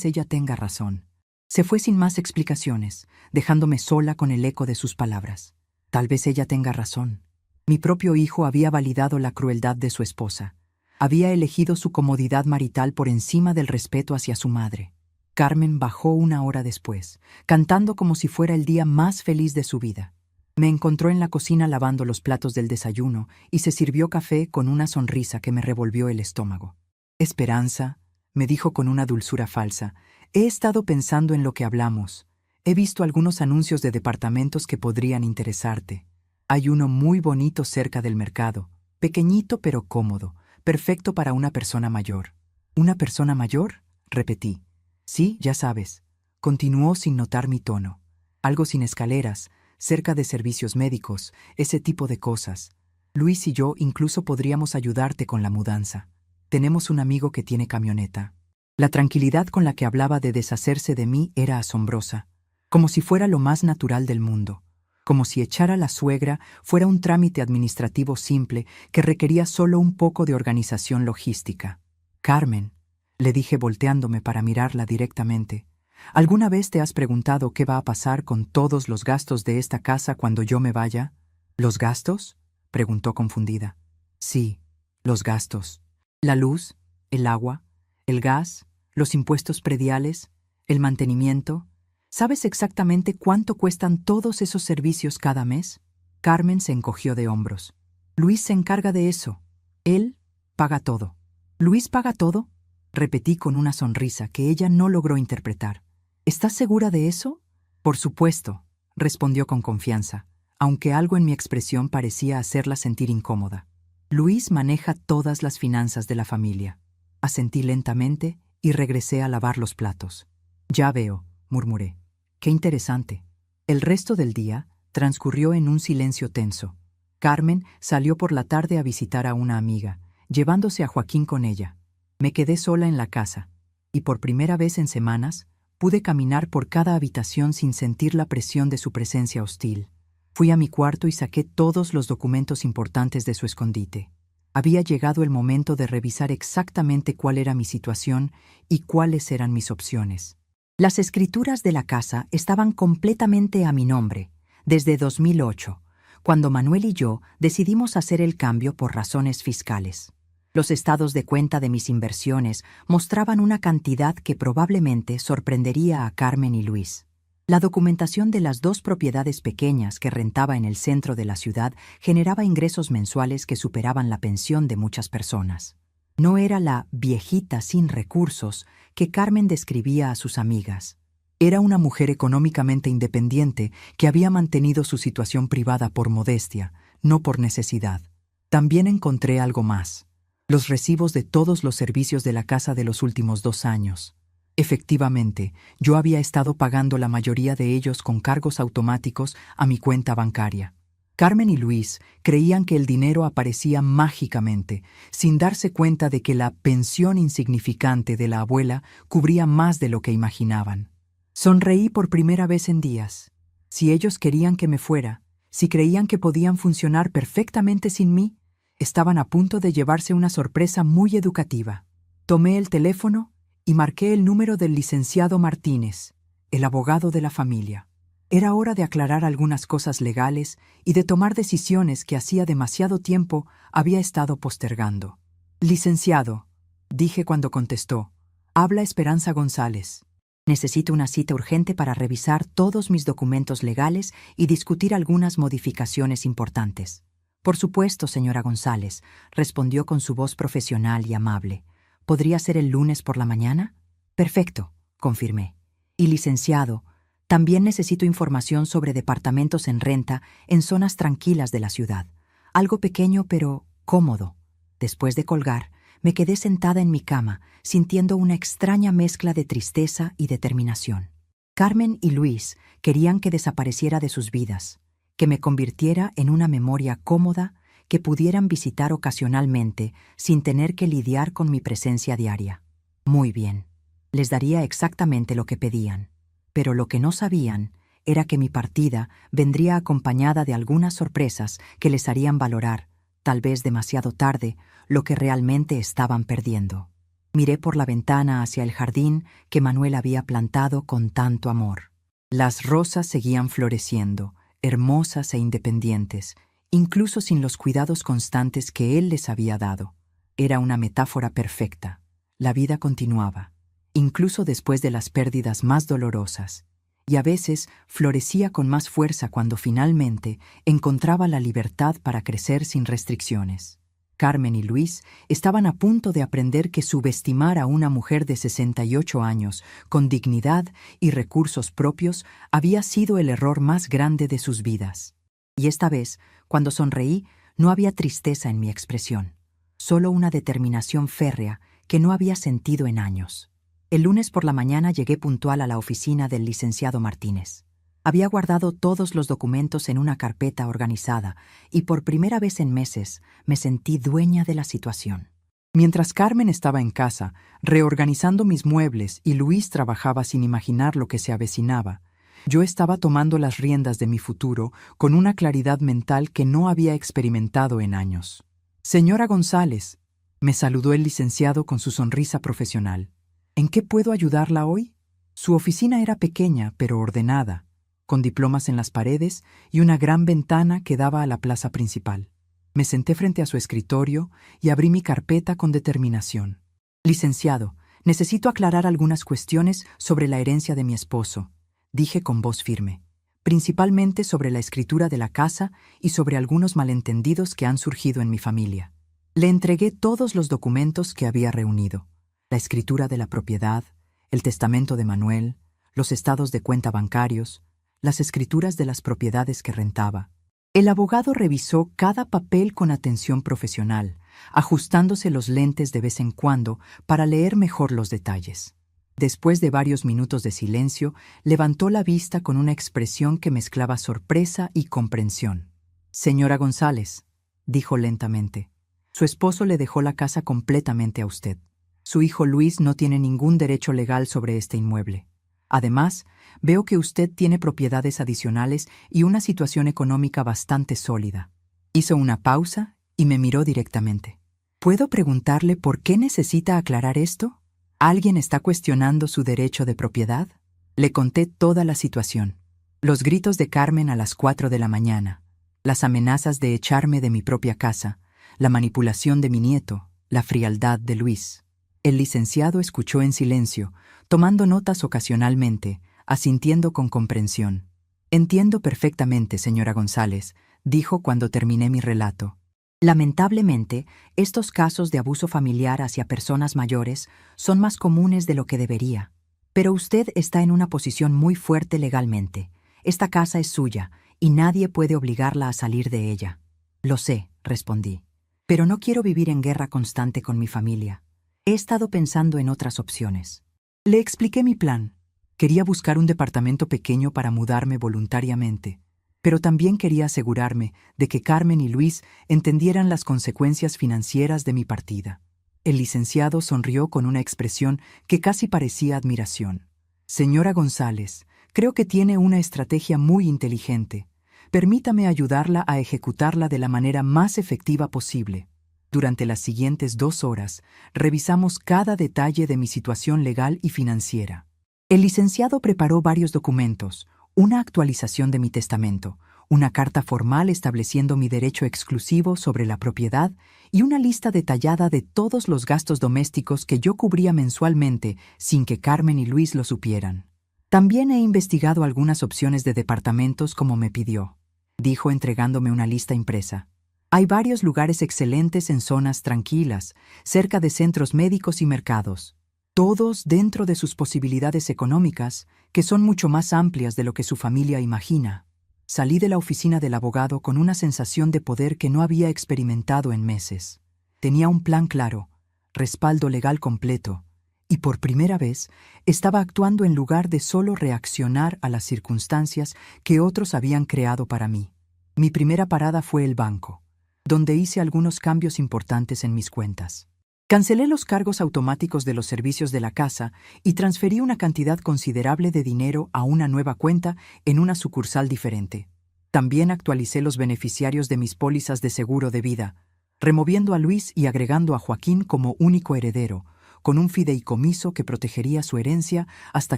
ella tenga razón. Se fue sin más explicaciones, dejándome sola con el eco de sus palabras. Tal vez ella tenga razón. Mi propio hijo había validado la crueldad de su esposa. Había elegido su comodidad marital por encima del respeto hacia su madre. Carmen bajó una hora después, cantando como si fuera el día más feliz de su vida. Me encontró en la cocina lavando los platos del desayuno y se sirvió café con una sonrisa que me revolvió el estómago. Esperanza, me dijo con una dulzura falsa, he estado pensando en lo que hablamos. He visto algunos anuncios de departamentos que podrían interesarte. Hay uno muy bonito cerca del mercado, pequeñito pero cómodo, perfecto para una persona mayor. ¿Una persona mayor? Repetí. Sí, ya sabes. Continuó sin notar mi tono. Algo sin escaleras, cerca de servicios médicos, ese tipo de cosas. Luis y yo incluso podríamos ayudarte con la mudanza. Tenemos un amigo que tiene camioneta. La tranquilidad con la que hablaba de deshacerse de mí era asombrosa, como si fuera lo más natural del mundo. Como si echar a la suegra fuera un trámite administrativo simple que requería solo un poco de organización logística. Carmen, le dije volteándome para mirarla directamente, ¿alguna vez te has preguntado qué va a pasar con todos los gastos de esta casa cuando yo me vaya? ¿Los gastos? Preguntó confundida. Sí, los gastos. La luz, el agua, el gas, los impuestos prediales, el mantenimiento. ¿Sabes exactamente cuánto cuestan todos esos servicios cada mes? Carmen se encogió de hombros. Luis se encarga de eso. Él paga todo. ¿Luis paga todo? Repetí con una sonrisa que ella no logró interpretar. ¿Estás segura de eso? Por supuesto, respondió con confianza, aunque algo en mi expresión parecía hacerla sentir incómoda. Luis maneja todas las finanzas de la familia. Asentí lentamente y regresé a lavar los platos. Ya veo, murmuré. Qué interesante. El resto del día transcurrió en un silencio tenso. Carmen salió por la tarde a visitar a una amiga, llevándose a Joaquín con ella. Me quedé sola en la casa, y por primera vez en semanas pude caminar por cada habitación sin sentir la presión de su presencia hostil. Fui a mi cuarto y saqué todos los documentos importantes de su escondite. Había llegado el momento de revisar exactamente cuál era mi situación y cuáles eran mis opciones. Las escrituras de la casa estaban completamente a mi nombre, desde 2008, cuando Manuel y yo decidimos hacer el cambio por razones fiscales. Los estados de cuenta de mis inversiones mostraban una cantidad que probablemente sorprendería a Carmen y Luis. La documentación de las 2 propiedades pequeñas que rentaba en el centro de la ciudad generaba ingresos mensuales que superaban la pensión de muchas personas. No era la viejita sin recursos que Carmen describía a sus amigas. Era una mujer económicamente independiente que había mantenido su situación privada por modestia, no por necesidad. También encontré algo más: los recibos de todos los servicios de la casa de los últimos 2 años. Efectivamente, yo había estado pagando la mayoría de ellos con cargos automáticos a mi cuenta bancaria. Carmen y Luis creían que el dinero aparecía mágicamente, sin darse cuenta de que la pensión insignificante de la abuela cubría más de lo que imaginaban. Sonreí por primera vez en días. Si ellos querían que me fuera, si creían que podían funcionar perfectamente sin mí, estaban a punto de llevarse una sorpresa muy educativa. Tomé el teléfono y marqué el número del licenciado Martínez, el abogado de la familia. Era hora de aclarar algunas cosas legales y de tomar decisiones que hacía demasiado tiempo había estado postergando. «Licenciado», dije cuando contestó, «habla Esperanza González. Necesito una cita urgente para revisar todos mis documentos legales y discutir algunas modificaciones importantes». «Por supuesto, señora González», respondió con su voz profesional y amable. «¿Podría ser el lunes por la mañana?» «Perfecto», confirmé. «Y licenciado, también necesito información sobre departamentos en renta en zonas tranquilas de la ciudad. Algo pequeño pero cómodo». Después de colgar, me quedé sentada en mi cama, sintiendo una extraña mezcla de tristeza y determinación. Carmen y Luis querían que desapareciera de sus vidas, que me convirtiera en una memoria cómoda que pudieran visitar ocasionalmente sin tener que lidiar con mi presencia diaria. Muy bien, les daría exactamente lo que pedían, pero lo que no sabían era que mi partida vendría acompañada de algunas sorpresas que les harían valorar, tal vez demasiado tarde, lo que realmente estaban perdiendo. Miré por la ventana hacia el jardín que Manuel había plantado con tanto amor. Las rosas seguían floreciendo, hermosas e independientes, incluso sin los cuidados constantes que él les había dado. Era una metáfora perfecta. La vida continuaba, incluso después de las pérdidas más dolorosas, y a veces florecía con más fuerza cuando finalmente encontraba la libertad para crecer sin restricciones. Carmen y Luis estaban a punto de aprender que subestimar a una mujer de 68 años, con dignidad y recursos propios, había sido el error más grande de sus vidas. Y esta vez, cuando sonreí, no había tristeza en mi expresión, solo una determinación férrea que no había sentido en años. El lunes por la mañana llegué puntual a la oficina del licenciado Martínez. Había guardado todos los documentos en una carpeta organizada y por primera vez en meses me sentí dueña de la situación. Mientras Carmen estaba en casa, reorganizando mis muebles y Luis trabajaba sin imaginar lo que se avecinaba, yo estaba tomando las riendas de mi futuro con una claridad mental que no había experimentado en años. «Señora González», me saludó el licenciado con su sonrisa profesional. «¿En qué puedo ayudarla hoy?» Su oficina era pequeña pero ordenada, con diplomas en las paredes y una gran ventana que daba a la plaza principal. Me senté frente a su escritorio y abrí mi carpeta con determinación. «Licenciado, necesito aclarar algunas cuestiones sobre la herencia de mi esposo», dije con voz firme, «principalmente sobre la escritura de la casa y sobre algunos malentendidos que han surgido en mi familia». Le entregué todos los documentos que había reunido: la escritura de la propiedad, el testamento de Manuel, los estados de cuenta bancarios, las escrituras de las propiedades que rentaba. El abogado revisó cada papel con atención profesional, ajustándose los lentes de vez en cuando para leer mejor los detalles. Después de varios minutos de silencio, levantó la vista con una expresión que mezclaba sorpresa y comprensión. «Señora González», dijo lentamente, «su esposo le dejó la casa completamente a usted. Su hijo Luis no tiene ningún derecho legal sobre este inmueble. Además, veo que usted tiene propiedades adicionales y una situación económica bastante sólida». Hizo una pausa y me miró directamente. «¿Puedo preguntarle por qué necesita aclarar esto? ¿Alguien está cuestionando su derecho de propiedad?». Le conté toda la situación. Los gritos de Carmen a las 4 de la mañana, las amenazas de echarme de mi propia casa, la manipulación de mi nieto, la frialdad de Luis. El licenciado escuchó en silencio, tomando notas ocasionalmente, asintiendo con comprensión. «Entiendo perfectamente, señora González», dijo cuando terminé mi relato. «Lamentablemente, estos casos de abuso familiar hacia personas mayores son más comunes de lo que debería. Pero usted está en una posición muy fuerte legalmente. Esta casa es suya y nadie puede obligarla a salir de ella». «Lo sé», respondí, «pero no quiero vivir en guerra constante con mi familia. He estado pensando en otras opciones». Le expliqué mi plan. Quería buscar un departamento pequeño para mudarme voluntariamente, pero también quería asegurarme de que Carmen y Luis entendieran las consecuencias financieras de mi partida. El licenciado sonrió con una expresión que casi parecía admiración. «Señora González, creo que tiene una estrategia muy inteligente. Permítame ayudarla a ejecutarla de la manera más efectiva posible». Durante las siguientes 2 horas, revisamos cada detalle de mi situación legal y financiera. El licenciado preparó varios documentos, una actualización de mi testamento, una carta formal estableciendo mi derecho exclusivo sobre la propiedad y una lista detallada de todos los gastos domésticos que yo cubría mensualmente sin que Carmen y Luis lo supieran. «También he investigado algunas opciones de departamentos como me pidió», dijo entregándome una lista impresa. «Hay varios lugares excelentes en zonas tranquilas, cerca de centros médicos y mercados, todos dentro de sus posibilidades económicas, que son mucho más amplias de lo que su familia imagina». Salí de la oficina del abogado con una sensación de poder que no había experimentado en meses. Tenía un plan claro, respaldo legal completo, y por primera vez estaba actuando en lugar de solo reaccionar a las circunstancias que otros habían creado para mí. Mi primera parada fue el banco, donde hice algunos cambios importantes en mis cuentas. Cancelé los cargos automáticos de los servicios de la casa y transferí una cantidad considerable de dinero a una nueva cuenta en una sucursal diferente. También actualicé los beneficiarios de mis pólizas de seguro de vida, removiendo a Luis y agregando a Joaquín como único heredero, con un fideicomiso que protegería su herencia hasta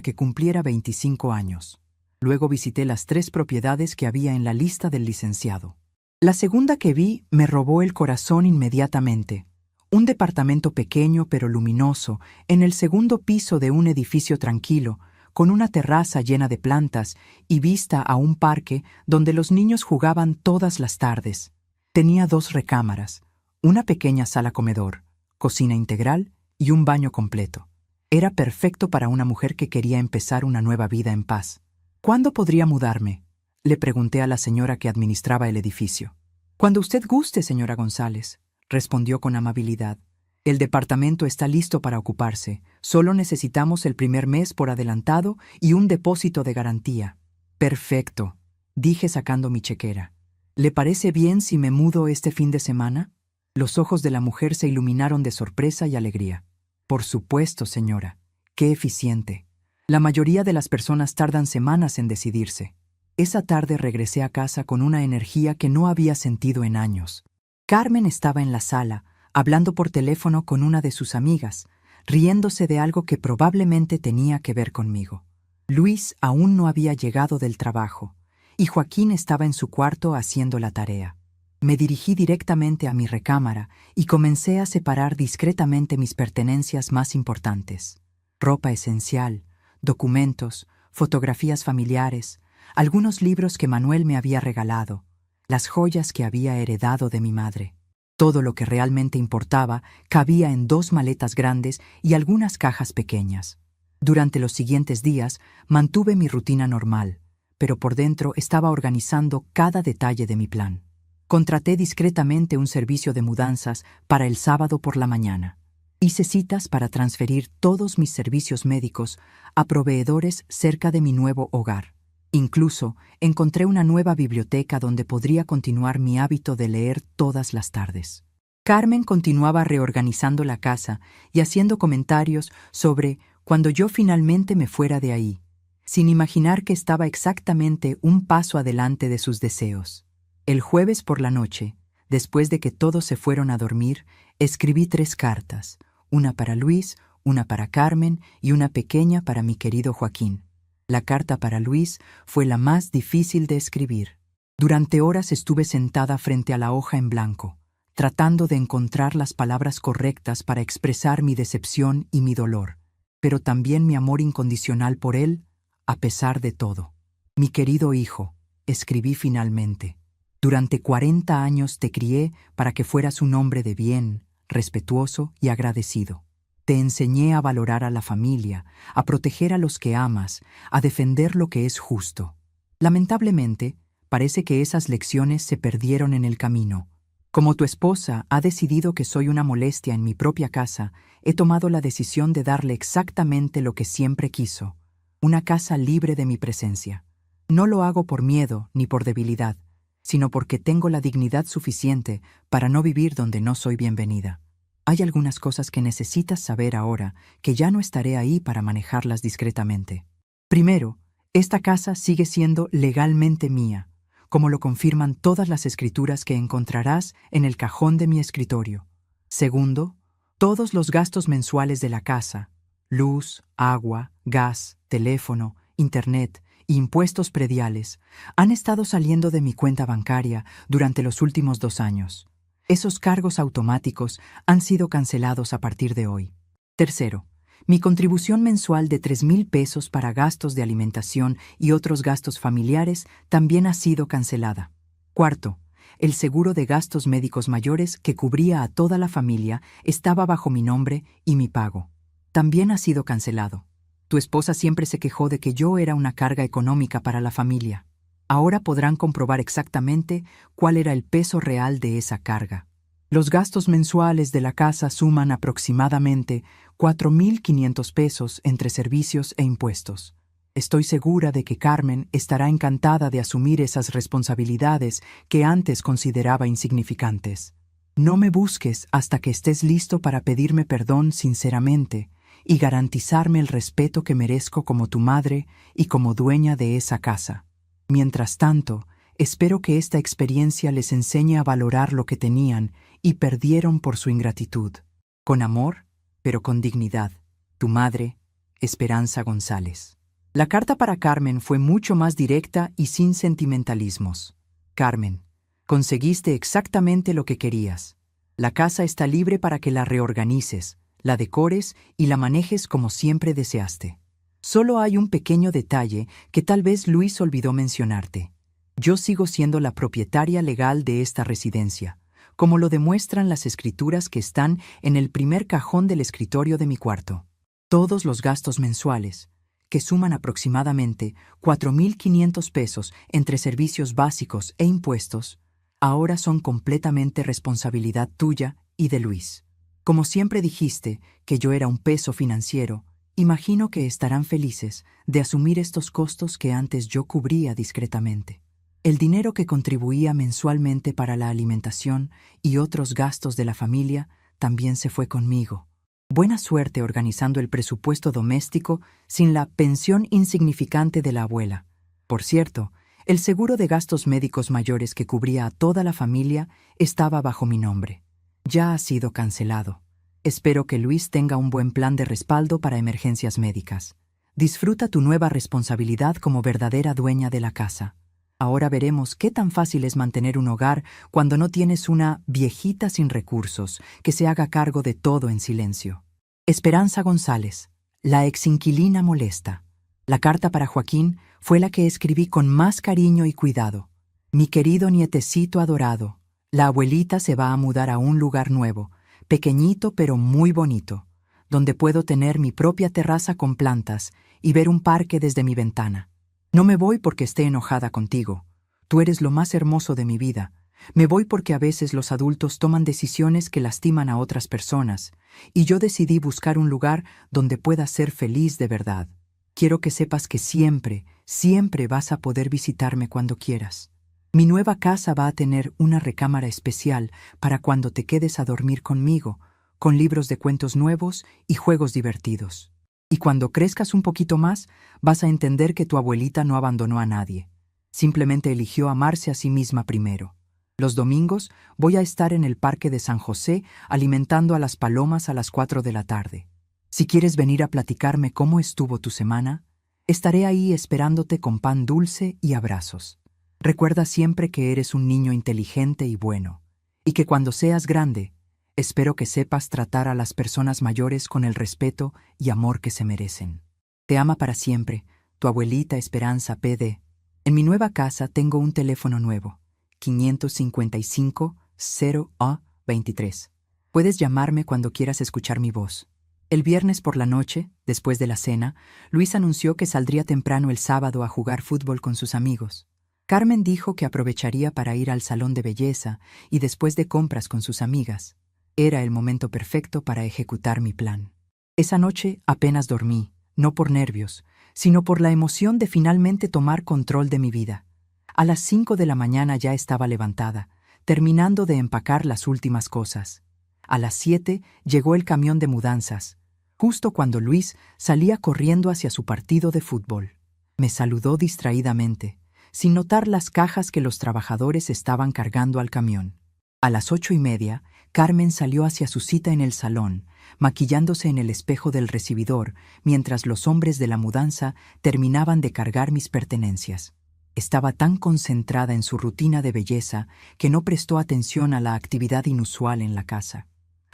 que cumpliera 25 años. Luego visité las 3 propiedades que había en la lista del licenciado. La segunda que vi me robó el corazón inmediatamente. Un departamento pequeño pero luminoso, en el segundo piso de un edificio tranquilo, con una terraza llena de plantas y vista a un parque donde los niños jugaban todas las tardes. Tenía 2 recámaras, una pequeña sala comedor, cocina integral y un baño completo. Era perfecto para una mujer que quería empezar una nueva vida en paz. «¿Cuándo podría mudarme?», le pregunté a la señora que administraba el edificio. «Cuando usted guste, señora González», respondió con amabilidad. «El departamento está listo para ocuparse. Solo necesitamos el primer mes por adelantado y un depósito de garantía». «Perfecto», dije sacando mi chequera. «¿Le parece bien si me mudo este fin de semana?». Los ojos de la mujer se iluminaron de sorpresa y alegría. «Por supuesto, señora. Qué eficiente. La mayoría de las personas tardan semanas en decidirse». Esa tarde regresé a casa con una energía que no había sentido en años. Carmen estaba en la sala, hablando por teléfono con una de sus amigas, riéndose de algo que probablemente tenía que ver conmigo. Luis aún no había llegado del trabajo, y Joaquín estaba en su cuarto haciendo la tarea. Me dirigí directamente a mi recámara y comencé a separar discretamente mis pertenencias más importantes. Ropa esencial, documentos, fotografías familiares, algunos libros que Manuel me había regalado, las joyas que había heredado de mi madre. Todo lo que realmente importaba cabía en 2 maletas grandes y algunas cajas pequeñas. Durante los siguientes días mantuve mi rutina normal, pero por dentro estaba organizando cada detalle de mi plan. Contraté discretamente un servicio de mudanzas para el sábado por la mañana. Hice citas para transferir todos mis servicios médicos a proveedores cerca de mi nuevo hogar. Incluso encontré una nueva biblioteca donde podría continuar mi hábito de leer todas las tardes. Carmen continuaba reorganizando la casa y haciendo comentarios sobre cuando yo finalmente me fuera de ahí, sin imaginar que estaba exactamente un paso adelante de sus deseos. El jueves por la noche, después de que todos se fueron a dormir, escribí 3 cartas, una para Luis, una para Carmen y una pequeña para mi querido Joaquín. La carta para Luis fue la más difícil de escribir. Durante horas estuve sentada frente a la hoja en blanco, tratando de encontrar las palabras correctas para expresar mi decepción y mi dolor, pero también mi amor incondicional por él, a pesar de todo. Mi querido hijo, escribí finalmente, durante 40 años te crié para que fueras un hombre de bien, respetuoso y agradecido. Te enseñé a valorar a la familia, a proteger a los que amas, a defender lo que es justo. Lamentablemente, parece que esas lecciones se perdieron en el camino. Como tu esposa ha decidido que soy una molestia en mi propia casa, he tomado la decisión de darle exactamente lo que siempre quiso, una casa libre de mi presencia. No lo hago por miedo ni por debilidad, sino porque tengo la dignidad suficiente para no vivir donde no soy bienvenida. Hay algunas cosas que necesitas saber ahora que ya no estaré ahí para manejarlas discretamente. Primero, esta casa sigue siendo legalmente mía, como lo confirman todas las escrituras que encontrarás en el cajón de mi escritorio. Segundo, todos los gastos mensuales de la casa, luz, agua, gas, teléfono, internet e impuestos prediales, han estado saliendo de mi cuenta bancaria durante los últimos 2 años. Esos cargos automáticos han sido cancelados a partir de hoy. Tercero, mi contribución mensual de 3,000 pesos para gastos de alimentación y otros gastos familiares también ha sido cancelada. Cuarto, el seguro de gastos médicos mayores que cubría a toda la familia estaba bajo mi nombre y mi pago. También ha sido cancelado. Tu esposa siempre se quejó de que yo era una carga económica para la familia. Ahora podrán comprobar exactamente cuál era el peso real de esa carga. Los gastos mensuales de la casa suman aproximadamente 4,500 pesos entre servicios e impuestos. Estoy segura de que Carmen estará encantada de asumir esas responsabilidades que antes consideraba insignificantes. No me busques hasta que estés listo para pedirme perdón sinceramente y garantizarme el respeto que merezco como tu madre y como dueña de esa casa. Mientras tanto, espero que esta experiencia les enseñe a valorar lo que tenían y perdieron por su ingratitud. Con amor, pero con dignidad. Tu madre, Esperanza González. La carta para Carmen fue mucho más directa y sin sentimentalismos. Carmen, conseguiste exactamente lo que querías. La casa está libre para que la reorganices, la decores y la manejes como siempre deseaste. Solo hay un pequeño detalle que tal vez Luis olvidó mencionarte. Yo sigo siendo la propietaria legal de esta residencia, como lo demuestran las escrituras que están en el primer cajón del escritorio de mi cuarto. Todos los gastos mensuales, que suman aproximadamente 4,500 pesos entre servicios básicos e impuestos, ahora son completamente responsabilidad tuya y de Luis. Como siempre dijiste que yo era un peso financiero, imagino que estarán felices de asumir estos costos que antes yo cubría discretamente. El dinero que contribuía mensualmente para la alimentación y otros gastos de la familia también se fue conmigo. Buena suerte organizando el presupuesto doméstico sin la pensión insignificante de la abuela. Por cierto, el seguro de gastos médicos mayores que cubría a toda la familia estaba bajo mi nombre. Ya ha sido cancelado. Espero que Luis tenga un buen plan de respaldo para emergencias médicas. Disfruta tu nueva responsabilidad como verdadera dueña de la casa. Ahora veremos qué tan fácil es mantener un hogar cuando no tienes una viejita sin recursos que se haga cargo de todo en silencio. Esperanza González, la exinquilina molesta. La carta para Joaquín fue la que escribí con más cariño y cuidado. Mi querido nietecito adorado, la abuelita se va a mudar a un lugar nuevo, pequeñito pero muy bonito, donde puedo tener mi propia terraza con plantas y ver un parque desde mi ventana. No me voy porque esté enojada contigo. Tú eres lo más hermoso de mi vida. Me voy porque a veces los adultos toman decisiones que lastiman a otras personas, y yo decidí buscar un lugar donde pueda ser feliz de verdad. Quiero que sepas que siempre, siempre vas a poder visitarme cuando quieras. Mi nueva casa va a tener una recámara especial para cuando te quedes a dormir conmigo, con libros de cuentos nuevos y juegos divertidos. Y cuando crezcas un poquito más, vas a entender que tu abuelita no abandonó a nadie. Simplemente eligió amarse a sí misma primero. Los domingos voy a estar en el Parque de San José alimentando a las palomas a las 4 de la tarde. Si quieres venir a platicarme cómo estuvo tu semana, estaré ahí esperándote con pan dulce y abrazos. Recuerda siempre que eres un niño inteligente y bueno, y que cuando seas grande, espero que sepas tratar a las personas mayores con el respeto y amor que se merecen. Te ama para siempre, tu abuelita Esperanza PD. En mi nueva casa tengo un teléfono nuevo, 555-0A23. Puedes llamarme cuando quieras escuchar mi voz. El viernes por la noche, después de la cena, Luis anunció que saldría temprano el sábado a jugar fútbol con sus amigos. Carmen dijo que aprovecharía para ir al salón de belleza y después de compras con sus amigas. Era el momento perfecto para ejecutar mi plan. Esa noche apenas dormí, no por nervios, sino por la emoción de finalmente tomar control de mi vida. A las 5 de la mañana ya estaba levantada, terminando de empacar las últimas cosas. A las 7 llegó el camión de mudanzas, justo cuando Luis salía corriendo hacia su partido de fútbol. Me saludó distraídamente, sin notar las cajas que los trabajadores estaban cargando al camión. A las 8:30, Carmen salió hacia su cita en el salón, maquillándose en el espejo del recibidor, mientras los hombres de la mudanza terminaban de cargar mis pertenencias. Estaba tan concentrada en su rutina de belleza que no prestó atención a la actividad inusual en la casa.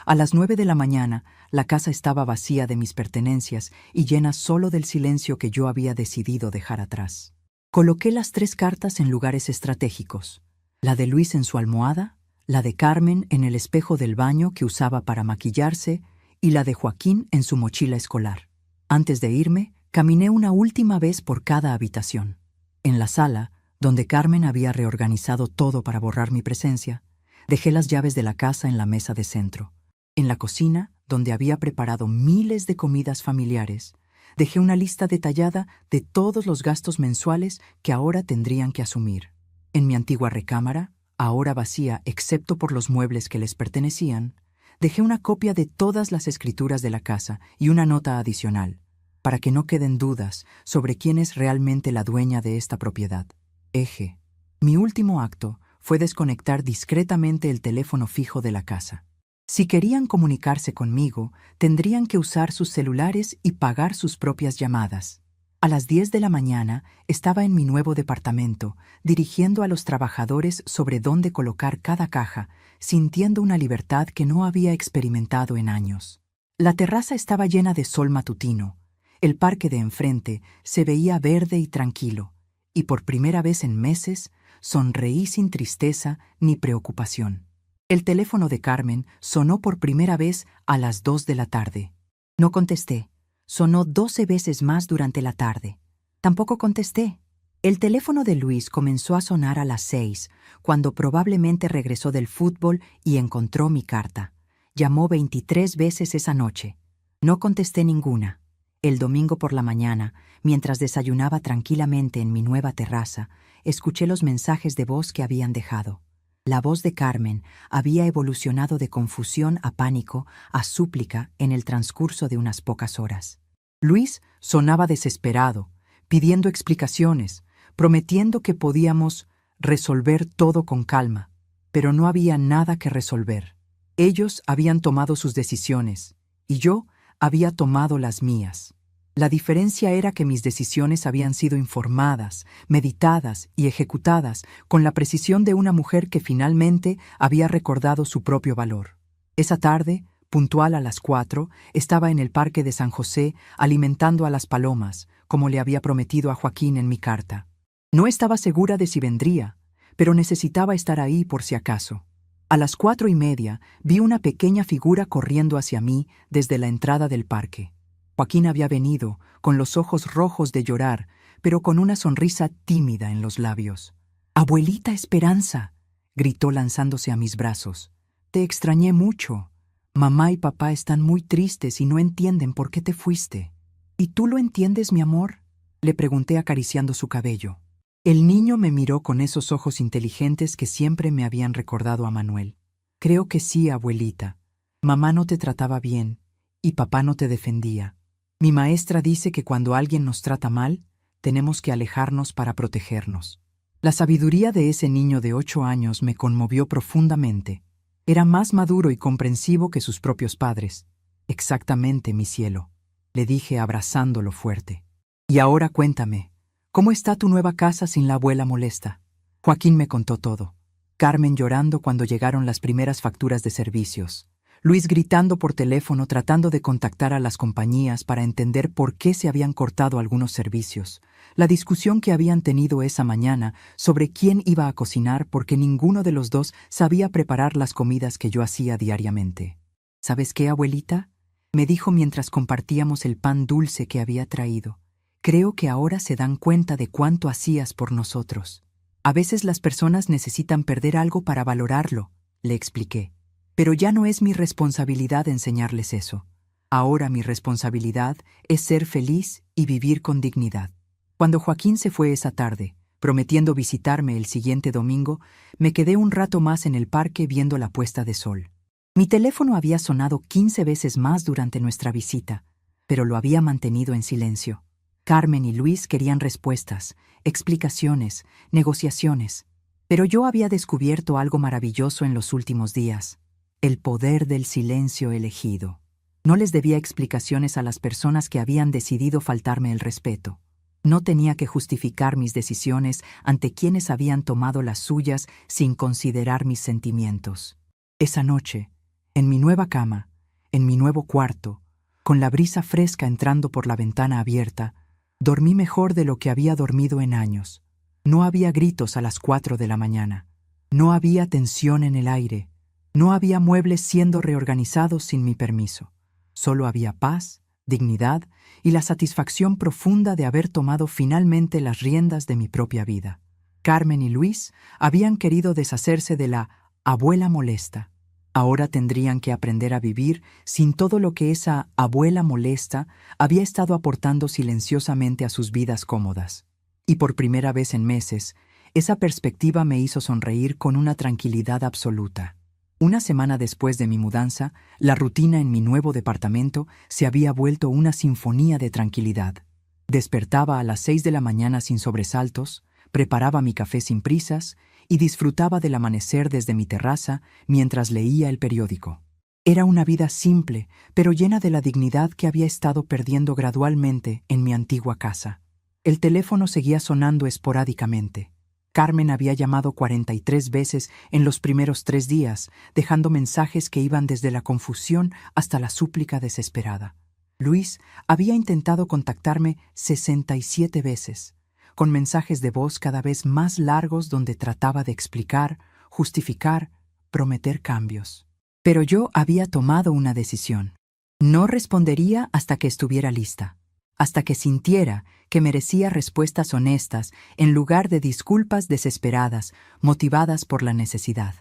A las 9 de la mañana, la casa estaba vacía de mis pertenencias y llena solo del silencio que yo había decidido dejar atrás. Coloqué las 3 cartas en lugares estratégicos, la de Luis en su almohada, la de Carmen en el espejo del baño que usaba para maquillarse y la de Joaquín en su mochila escolar. Antes de irme, caminé una última vez por cada habitación. En la sala, donde Carmen había reorganizado todo para borrar mi presencia, dejé las llaves de la casa en la mesa de centro. En la cocina, donde había preparado miles de comidas familiares, dejé una lista detallada de todos los gastos mensuales que ahora tendrían que asumir. En mi antigua recámara, ahora vacía excepto por los muebles que les pertenecían, dejé una copia de todas las escrituras de la casa y una nota adicional, para que no queden dudas sobre quién es realmente la dueña de esta propiedad. Eje. Mi último acto fue desconectar discretamente el teléfono fijo de la casa. Si querían comunicarse conmigo, tendrían que usar sus celulares y pagar sus propias llamadas. A las 10 de la mañana estaba en mi nuevo departamento, dirigiendo a los trabajadores sobre dónde colocar cada caja, sintiendo una libertad que no había experimentado en años. La terraza estaba llena de sol matutino. El parque de enfrente se veía verde y tranquilo, y por primera vez en meses sonreí sin tristeza ni preocupación. El teléfono de Carmen sonó por primera vez a las 2 de la tarde. No contesté. Sonó 12 veces más durante la tarde. Tampoco contesté. El teléfono de Luis comenzó a sonar a las 6, cuando probablemente regresó del fútbol y encontró mi carta. Llamó 23 veces esa noche. No contesté ninguna. El domingo por la mañana, mientras desayunaba tranquilamente en mi nueva terraza, escuché los mensajes de voz que habían dejado. La voz de Carmen había evolucionado de confusión a pánico a súplica en el transcurso de unas pocas horas. Luis sonaba desesperado, pidiendo explicaciones, prometiendo que podíamos resolver todo con calma, pero no había nada que resolver. Ellos habían tomado sus decisiones, y yo había tomado las mías. La diferencia era que mis decisiones habían sido informadas, meditadas y ejecutadas con la precisión de una mujer que finalmente había recordado su propio valor. Esa tarde, puntual a las 4, estaba en el Parque de San José alimentando a las palomas, como le había prometido a Joaquín en mi carta. No estaba segura de si vendría, pero necesitaba estar ahí por si acaso. A las 4:30 vi una pequeña figura corriendo hacia mí desde la entrada del parque. Joaquín había venido, con los ojos rojos de llorar, pero con una sonrisa tímida en los labios. «¡Abuelita Esperanza!», gritó lanzándose a mis brazos. «Te extrañé mucho. Mamá y papá están muy tristes y no entienden por qué te fuiste». «¿Y tú lo entiendes, mi amor?», le pregunté acariciando su cabello. El niño me miró con esos ojos inteligentes que siempre me habían recordado a Manuel. «Creo que sí, abuelita. Mamá no te trataba bien y papá no te defendía. Mi maestra dice que cuando alguien nos trata mal, tenemos que alejarnos para protegernos». La sabiduría de ese niño de 8 años me conmovió profundamente. Era más maduro y comprensivo que sus propios padres. «Exactamente, mi cielo», le dije abrazándolo fuerte. «Y ahora cuéntame, ¿cómo está tu nueva casa sin la abuela molesta?». Joaquín me contó todo. Carmen llorando cuando llegaron las primeras facturas de servicios. Luis gritando por teléfono tratando de contactar a las compañías para entender por qué se habían cortado algunos servicios. La discusión que habían tenido esa mañana sobre quién iba a cocinar porque ninguno de los dos sabía preparar las comidas que yo hacía diariamente. «¿Sabes qué, abuelita?», me dijo mientras compartíamos el pan dulce que había traído. «Creo que ahora se dan cuenta de cuánto hacías por nosotros. A veces las personas necesitan perder algo para valorarlo», le expliqué. «Pero ya no es mi responsabilidad enseñarles eso. Ahora mi responsabilidad es ser feliz y vivir con dignidad». Cuando Joaquín se fue esa tarde, prometiendo visitarme el siguiente domingo, me quedé un rato más en el parque viendo la puesta de sol. Mi teléfono había sonado 15 veces más durante nuestra visita, pero lo había mantenido en silencio. Carmen y Luis querían respuestas, explicaciones, negociaciones. Pero yo había descubierto algo maravilloso en los últimos días: el poder del silencio elegido. No les debía explicaciones a las personas que habían decidido faltarme el respeto. No tenía que justificar mis decisiones ante quienes habían tomado las suyas sin considerar mis sentimientos. Esa noche, en mi nueva cama, en mi nuevo cuarto, con la brisa fresca entrando por la ventana abierta, dormí mejor de lo que había dormido en años. No había gritos a las 4 de la mañana. No había tensión en el aire. No había muebles siendo reorganizados sin mi permiso. Solo había paz, dignidad y la satisfacción profunda de haber tomado finalmente las riendas de mi propia vida. Carmen y Luis habían querido deshacerse de la abuela molesta. Ahora tendrían que aprender a vivir sin todo lo que esa abuela molesta había estado aportando silenciosamente a sus vidas cómodas. Y por primera vez en meses, esa perspectiva me hizo sonreír con una tranquilidad absoluta. Una semana después de mi mudanza, la rutina en mi nuevo departamento se había vuelto una sinfonía de tranquilidad. Despertaba a las 6 de la mañana sin sobresaltos, preparaba mi café sin prisas y disfrutaba del amanecer desde mi terraza mientras leía el periódico. Era una vida simple, pero llena de la dignidad que había estado perdiendo gradualmente en mi antigua casa. El teléfono seguía sonando esporádicamente. Carmen había llamado 43 veces en los primeros 3 días, dejando mensajes que iban desde la confusión hasta la súplica desesperada. Luis había intentado contactarme 67 veces, con mensajes de voz cada vez más largos donde trataba de explicar, justificar, prometer cambios. Pero yo había tomado una decisión. No respondería hasta que estuviera lista, hasta que sintiera que merecía respuestas honestas en lugar de disculpas desesperadas, motivadas por la necesidad.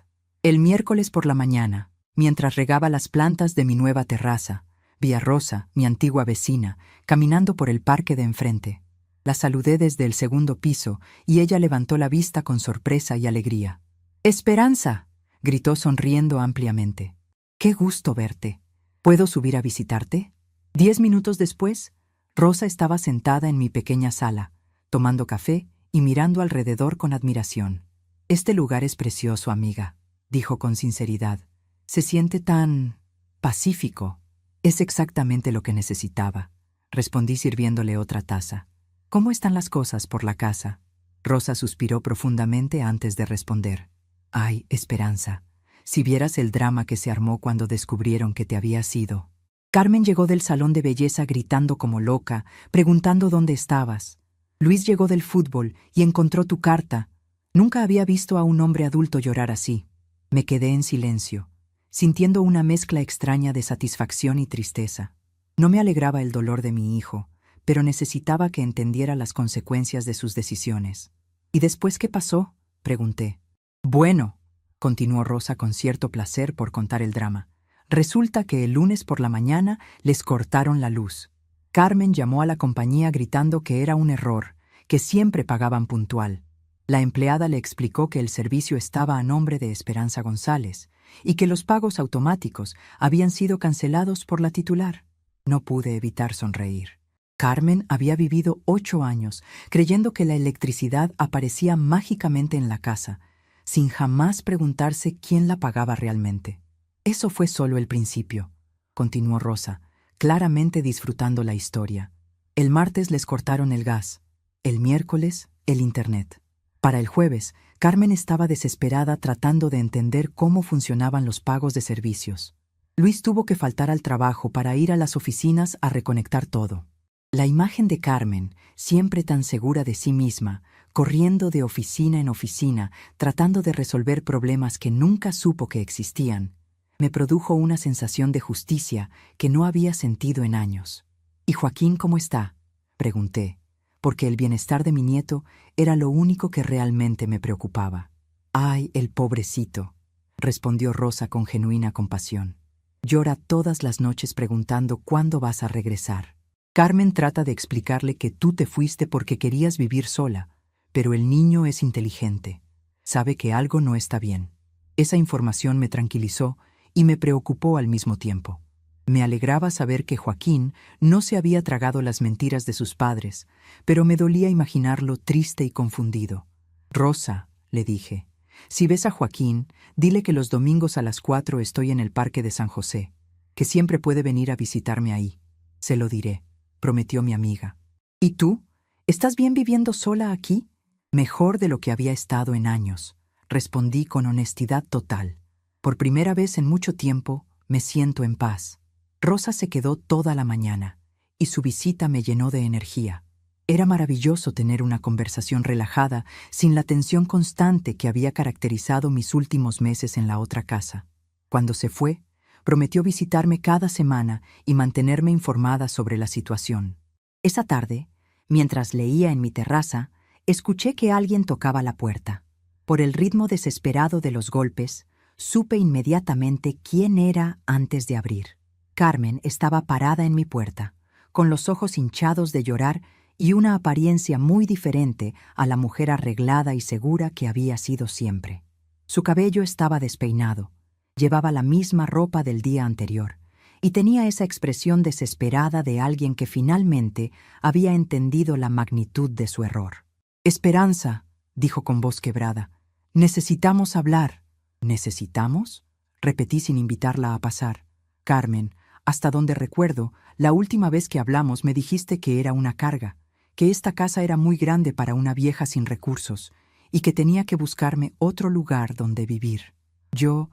El miércoles por la mañana, mientras regaba las plantas de mi nueva terraza, vi a Rosa, mi antigua vecina, caminando por el parque de enfrente. La saludé desde el segundo piso y ella levantó la vista con sorpresa y alegría. «¡Esperanza!», gritó sonriendo ampliamente. «¡Qué gusto verte! ¿Puedo subir a visitarte?». 10 minutos después, Rosa estaba sentada en mi pequeña sala, tomando café y mirando alrededor con admiración. «Este lugar es precioso, amiga», dijo con sinceridad. «Se siente tan pacífico». «Es exactamente lo que necesitaba», respondí sirviéndole otra taza. «¿Cómo están las cosas por la casa?». Rosa suspiró profundamente antes de responder. «Ay, Esperanza, si vieras el drama que se armó cuando descubrieron que te habías ido». Carmen llegó del salón de belleza gritando como loca, preguntando dónde estabas. Luis llegó del fútbol y encontró tu carta. Nunca había visto a un hombre adulto llorar así. Me quedé en silencio, sintiendo una mezcla extraña de satisfacción y tristeza. No me alegraba el dolor de mi hijo, pero necesitaba que entendiera las consecuencias de sus decisiones. ¿Y después qué pasó?, pregunté. Bueno, continuó Rosa con cierto placer por contar el drama. Resulta que el lunes por la mañana les cortaron la luz. Carmen llamó a la compañía gritando que era un error, que siempre pagaban puntual. La empleada le explicó que el servicio estaba a nombre de Esperanza González y que los pagos automáticos habían sido cancelados por la titular. No pude evitar sonreír. Carmen había vivido 8 años creyendo que la electricidad aparecía mágicamente en la casa, sin jamás preguntarse quién la pagaba realmente. Eso fue solo el principio, continuó Rosa, claramente disfrutando la historia. El martes les cortaron el gas, el miércoles el internet. Para el jueves, Carmen estaba desesperada tratando de entender cómo funcionaban los pagos de servicios. Luis tuvo que faltar al trabajo para ir a las oficinas a reconectar todo. La imagen de Carmen, siempre tan segura de sí misma, corriendo de oficina en oficina, tratando de resolver problemas que nunca supo que existían, me produjo una sensación de justicia que no había sentido en años. ¿Y Joaquín cómo está?, pregunté, porque el bienestar de mi nieto era lo único que realmente me preocupaba. «Ay, el pobrecito», respondió Rosa con genuina compasión. «Llora todas las noches preguntando cuándo vas a regresar. Carmen trata de explicarle que tú te fuiste porque querías vivir sola, pero el niño es inteligente. Sabe que algo no está bien». Esa información me tranquilizó y me preocupó al mismo tiempo. Me alegraba saber que Joaquín no se había tragado las mentiras de sus padres, pero me dolía imaginarlo triste y confundido. «Rosa», le dije, «si ves a Joaquín, dile que los domingos a las 4 estoy en el Parque de San José, que siempre puede venir a visitarme ahí». «Se lo diré», prometió mi amiga. «¿Y tú? ¿Estás bien viviendo sola aquí?» «Mejor de lo que había estado en años», respondí con honestidad total. «Por primera vez en mucho tiempo me siento en paz». Rosa se quedó toda la mañana, y su visita me llenó de energía. Era maravilloso tener una conversación relajada, sin la tensión constante que había caracterizado mis últimos meses en la otra casa. Cuando se fue, prometió visitarme cada semana y mantenerme informada sobre la situación. Esa tarde, mientras leía en mi terraza, escuché que alguien tocaba la puerta. Por el ritmo desesperado de los golpes, supe inmediatamente quién era antes de abrir. Carmen estaba parada en mi puerta, con los ojos hinchados de llorar y una apariencia muy diferente a la mujer arreglada y segura que había sido siempre. Su cabello estaba despeinado, llevaba la misma ropa del día anterior y tenía esa expresión desesperada de alguien que finalmente había entendido la magnitud de su error. «Esperanza», dijo con voz quebrada, «necesitamos hablar». «¿Necesitamos?», repetí sin invitarla a pasar. «Carmen, hasta donde recuerdo, la última vez que hablamos me dijiste que era una carga, que esta casa era muy grande para una vieja sin recursos y que tenía que buscarme otro lugar donde vivir». Yo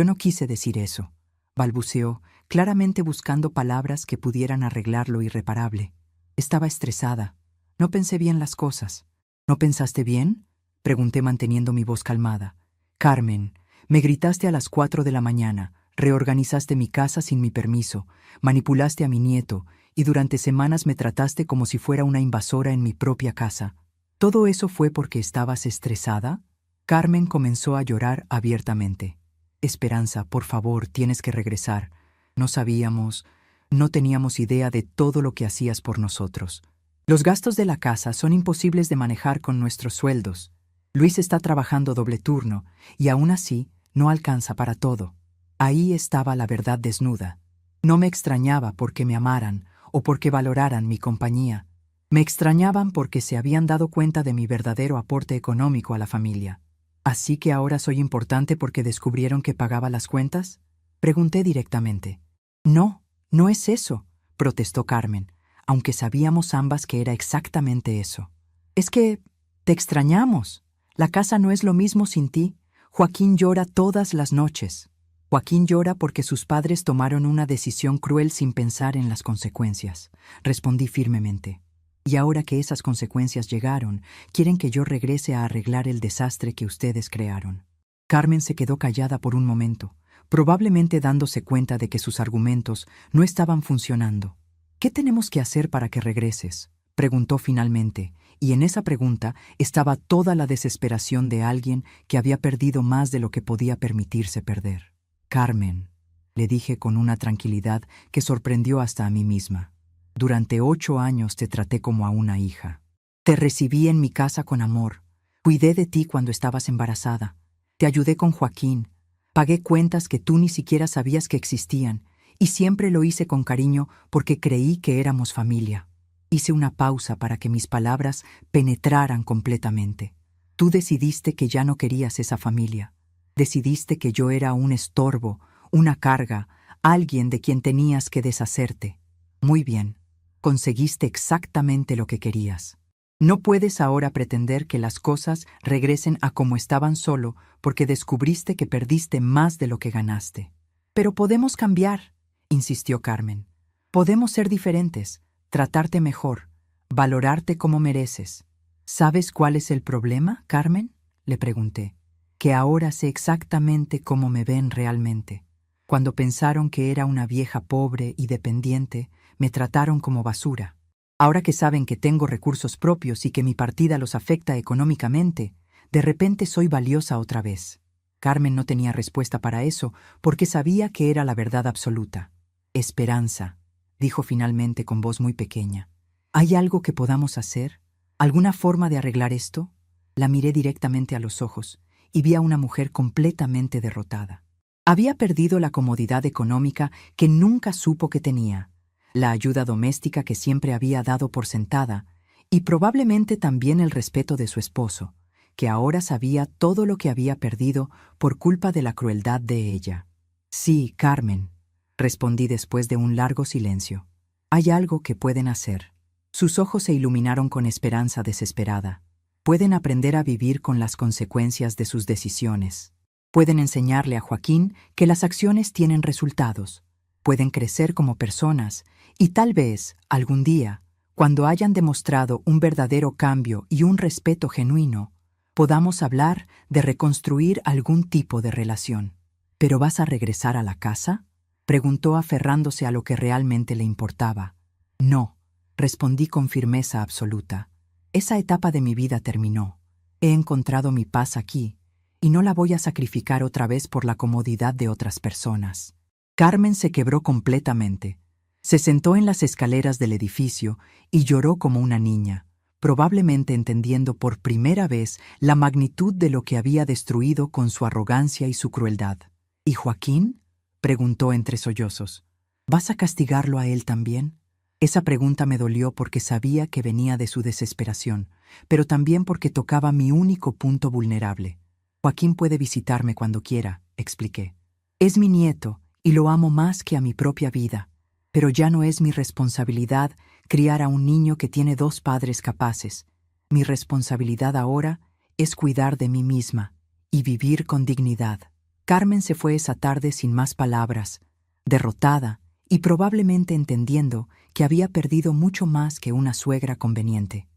no quise decir eso», balbuceó, claramente buscando palabras que pudieran arreglar lo irreparable. «Estaba estresada. No pensé bien las cosas». «¿No pensaste bien?», pregunté manteniendo mi voz calmada. «Carmen, me gritaste a las 4 de la mañana, reorganizaste mi casa sin mi permiso, manipulaste a mi nieto y durante semanas me trataste como si fuera una invasora en mi propia casa. ¿Todo eso fue porque estabas estresada?». Carmen comenzó a llorar abiertamente. «Esperanza, por favor, tienes que regresar. No teníamos idea de todo lo que hacías por nosotros. Los gastos de la casa son imposibles de manejar con nuestros sueldos. Luis está trabajando doble turno y aún así no alcanza para todo». Ahí estaba la verdad desnuda. No me extrañaba porque me amaran o porque valoraran mi compañía. Me extrañaban porque se habían dado cuenta de mi verdadero aporte económico a la familia. ¿Así que ahora soy importante porque descubrieron que pagaba las cuentas?, pregunté directamente. «No, no es eso», protestó Carmen, aunque sabíamos ambas que era exactamente eso. «Es que te extrañamos. La casa no es lo mismo sin ti. Joaquín llora todas las noches». «Joaquín llora porque sus padres tomaron una decisión cruel sin pensar en las consecuencias», respondí firmemente. «Y ahora que esas consecuencias llegaron, quieren que yo regrese a arreglar el desastre que ustedes crearon». Carmen se quedó callada por un momento, probablemente dándose cuenta de que sus argumentos no estaban funcionando. ¿Qué tenemos que hacer para que regreses?, preguntó finalmente, y en esa pregunta estaba toda la desesperación de alguien que había perdido más de lo que podía permitirse perder. Carmen, le dije con una tranquilidad que sorprendió hasta a mí misma. Durante 8 años te traté como a una hija. Te recibí en mi casa con amor. Cuidé de ti cuando estabas embarazada. Te ayudé con Joaquín. Pagué cuentas que tú ni siquiera sabías que existían, y siempre lo hice con cariño porque creí que éramos familia. Hice una pausa para que mis palabras penetraran completamente. Tú decidiste que ya no querías esa familia. Decidiste que yo era un estorbo, una carga, alguien de quien tenías que deshacerte. Muy bien, conseguiste exactamente lo que querías. No puedes ahora pretender que las cosas regresen a como estaban solo porque descubriste que perdiste más de lo que ganaste. Pero podemos cambiar, insistió Carmen. Podemos ser diferentes, tratarte mejor, valorarte como mereces. ¿Sabes cuál es el problema, Carmen?, le pregunté. Que ahora sé exactamente cómo me ven realmente. Cuando pensaron que era una vieja pobre y dependiente, me trataron como basura. Ahora que saben que tengo recursos propios y que mi partida los afecta económicamente, de repente soy valiosa otra vez. Carmen no tenía respuesta para eso porque sabía que era la verdad absoluta. Esperanza, dijo finalmente con voz muy pequeña. ¿Hay algo que podamos hacer? ¿Alguna forma de arreglar esto? La miré directamente a los ojos y vi a una mujer completamente derrotada. Había perdido la comodidad económica que nunca supo que tenía, la ayuda doméstica que siempre había dado por sentada, y probablemente también el respeto de su esposo, que ahora sabía todo lo que había perdido por culpa de la crueldad de ella. Sí, Carmen, respondí después de un largo silencio. Hay algo que pueden hacer. Sus ojos se iluminaron con esperanza desesperada. Pueden aprender a vivir con las consecuencias de sus decisiones. Pueden enseñarle a Joaquín que las acciones tienen resultados. Pueden crecer como personas y tal vez, algún día, cuando hayan demostrado un verdadero cambio y un respeto genuino, podamos hablar de reconstruir algún tipo de relación. ¿Pero vas a regresar a la casa?, preguntó aferrándose a lo que realmente le importaba. No, respondí con firmeza absoluta. Esa etapa de mi vida terminó. He encontrado mi paz aquí, y no la voy a sacrificar otra vez por la comodidad de otras personas. Carmen se quebró completamente. Se sentó en las escaleras del edificio y lloró como una niña, probablemente entendiendo por primera vez la magnitud de lo que había destruido con su arrogancia y su crueldad. ¿Y Joaquín?, preguntó entre sollozos. ¿Vas a castigarlo a él también? Esa pregunta me dolió porque sabía que venía de su desesperación, pero también porque tocaba mi único punto vulnerable. Joaquín puede visitarme cuando quiera, expliqué. Es mi nieto y lo amo más que a mi propia vida, pero ya no es mi responsabilidad criar a un niño que tiene 2 padres capaces. Mi responsabilidad ahora es cuidar de mí misma y vivir con dignidad. Carmen se fue esa tarde sin más palabras, derrotada y probablemente entendiendo que había perdido mucho más que una suegra conveniente.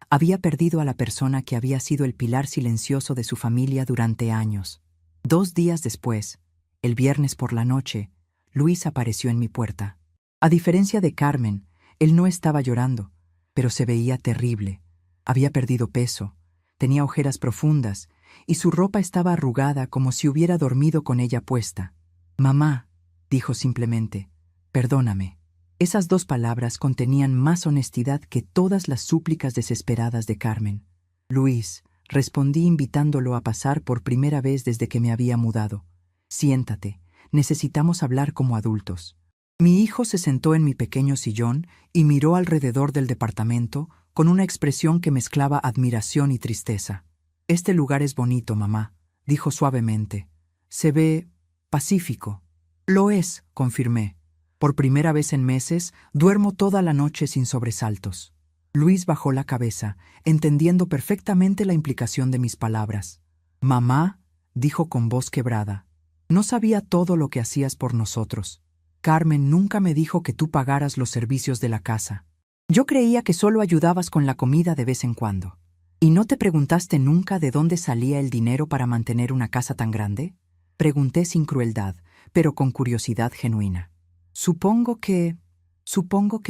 Había perdido a la persona que había sido el pilar silencioso de su familia durante años. 2 días después, el viernes por la noche, Luis apareció en mi puerta. A diferencia de Carmen, él no estaba llorando, pero se veía terrible. Había perdido peso, tenía ojeras profundas, y su ropa estaba arrugada como si hubiera dormido con ella puesta. «Mamá», dijo simplemente, «perdóname». Esas 2 palabras contenían más honestidad que todas las súplicas desesperadas de Carmen. «Luis», respondí invitándolo a pasar por primera vez desde que me había mudado. «Siéntate, necesitamos hablar como adultos». Mi hijo se sentó en mi pequeño sillón y miró alrededor del departamento con una expresión que mezclaba admiración y tristeza. «Este lugar es bonito, mamá», dijo suavemente. «Se ve pacífico». «Lo es», confirmé. «Por primera vez en meses, duermo toda la noche sin sobresaltos». Luis bajó la cabeza, entendiendo perfectamente la implicación de mis palabras. «Mamá», dijo con voz quebrada, «no sabía todo lo que hacías por nosotros. Carmen nunca me dijo que tú pagaras los servicios de la casa. Yo creía que solo ayudabas con la comida de vez en cuando». ¿Y no te preguntaste nunca de dónde salía el dinero para mantener una casa tan grande? Pregunté sin crueldad, pero con curiosidad genuina. Supongo que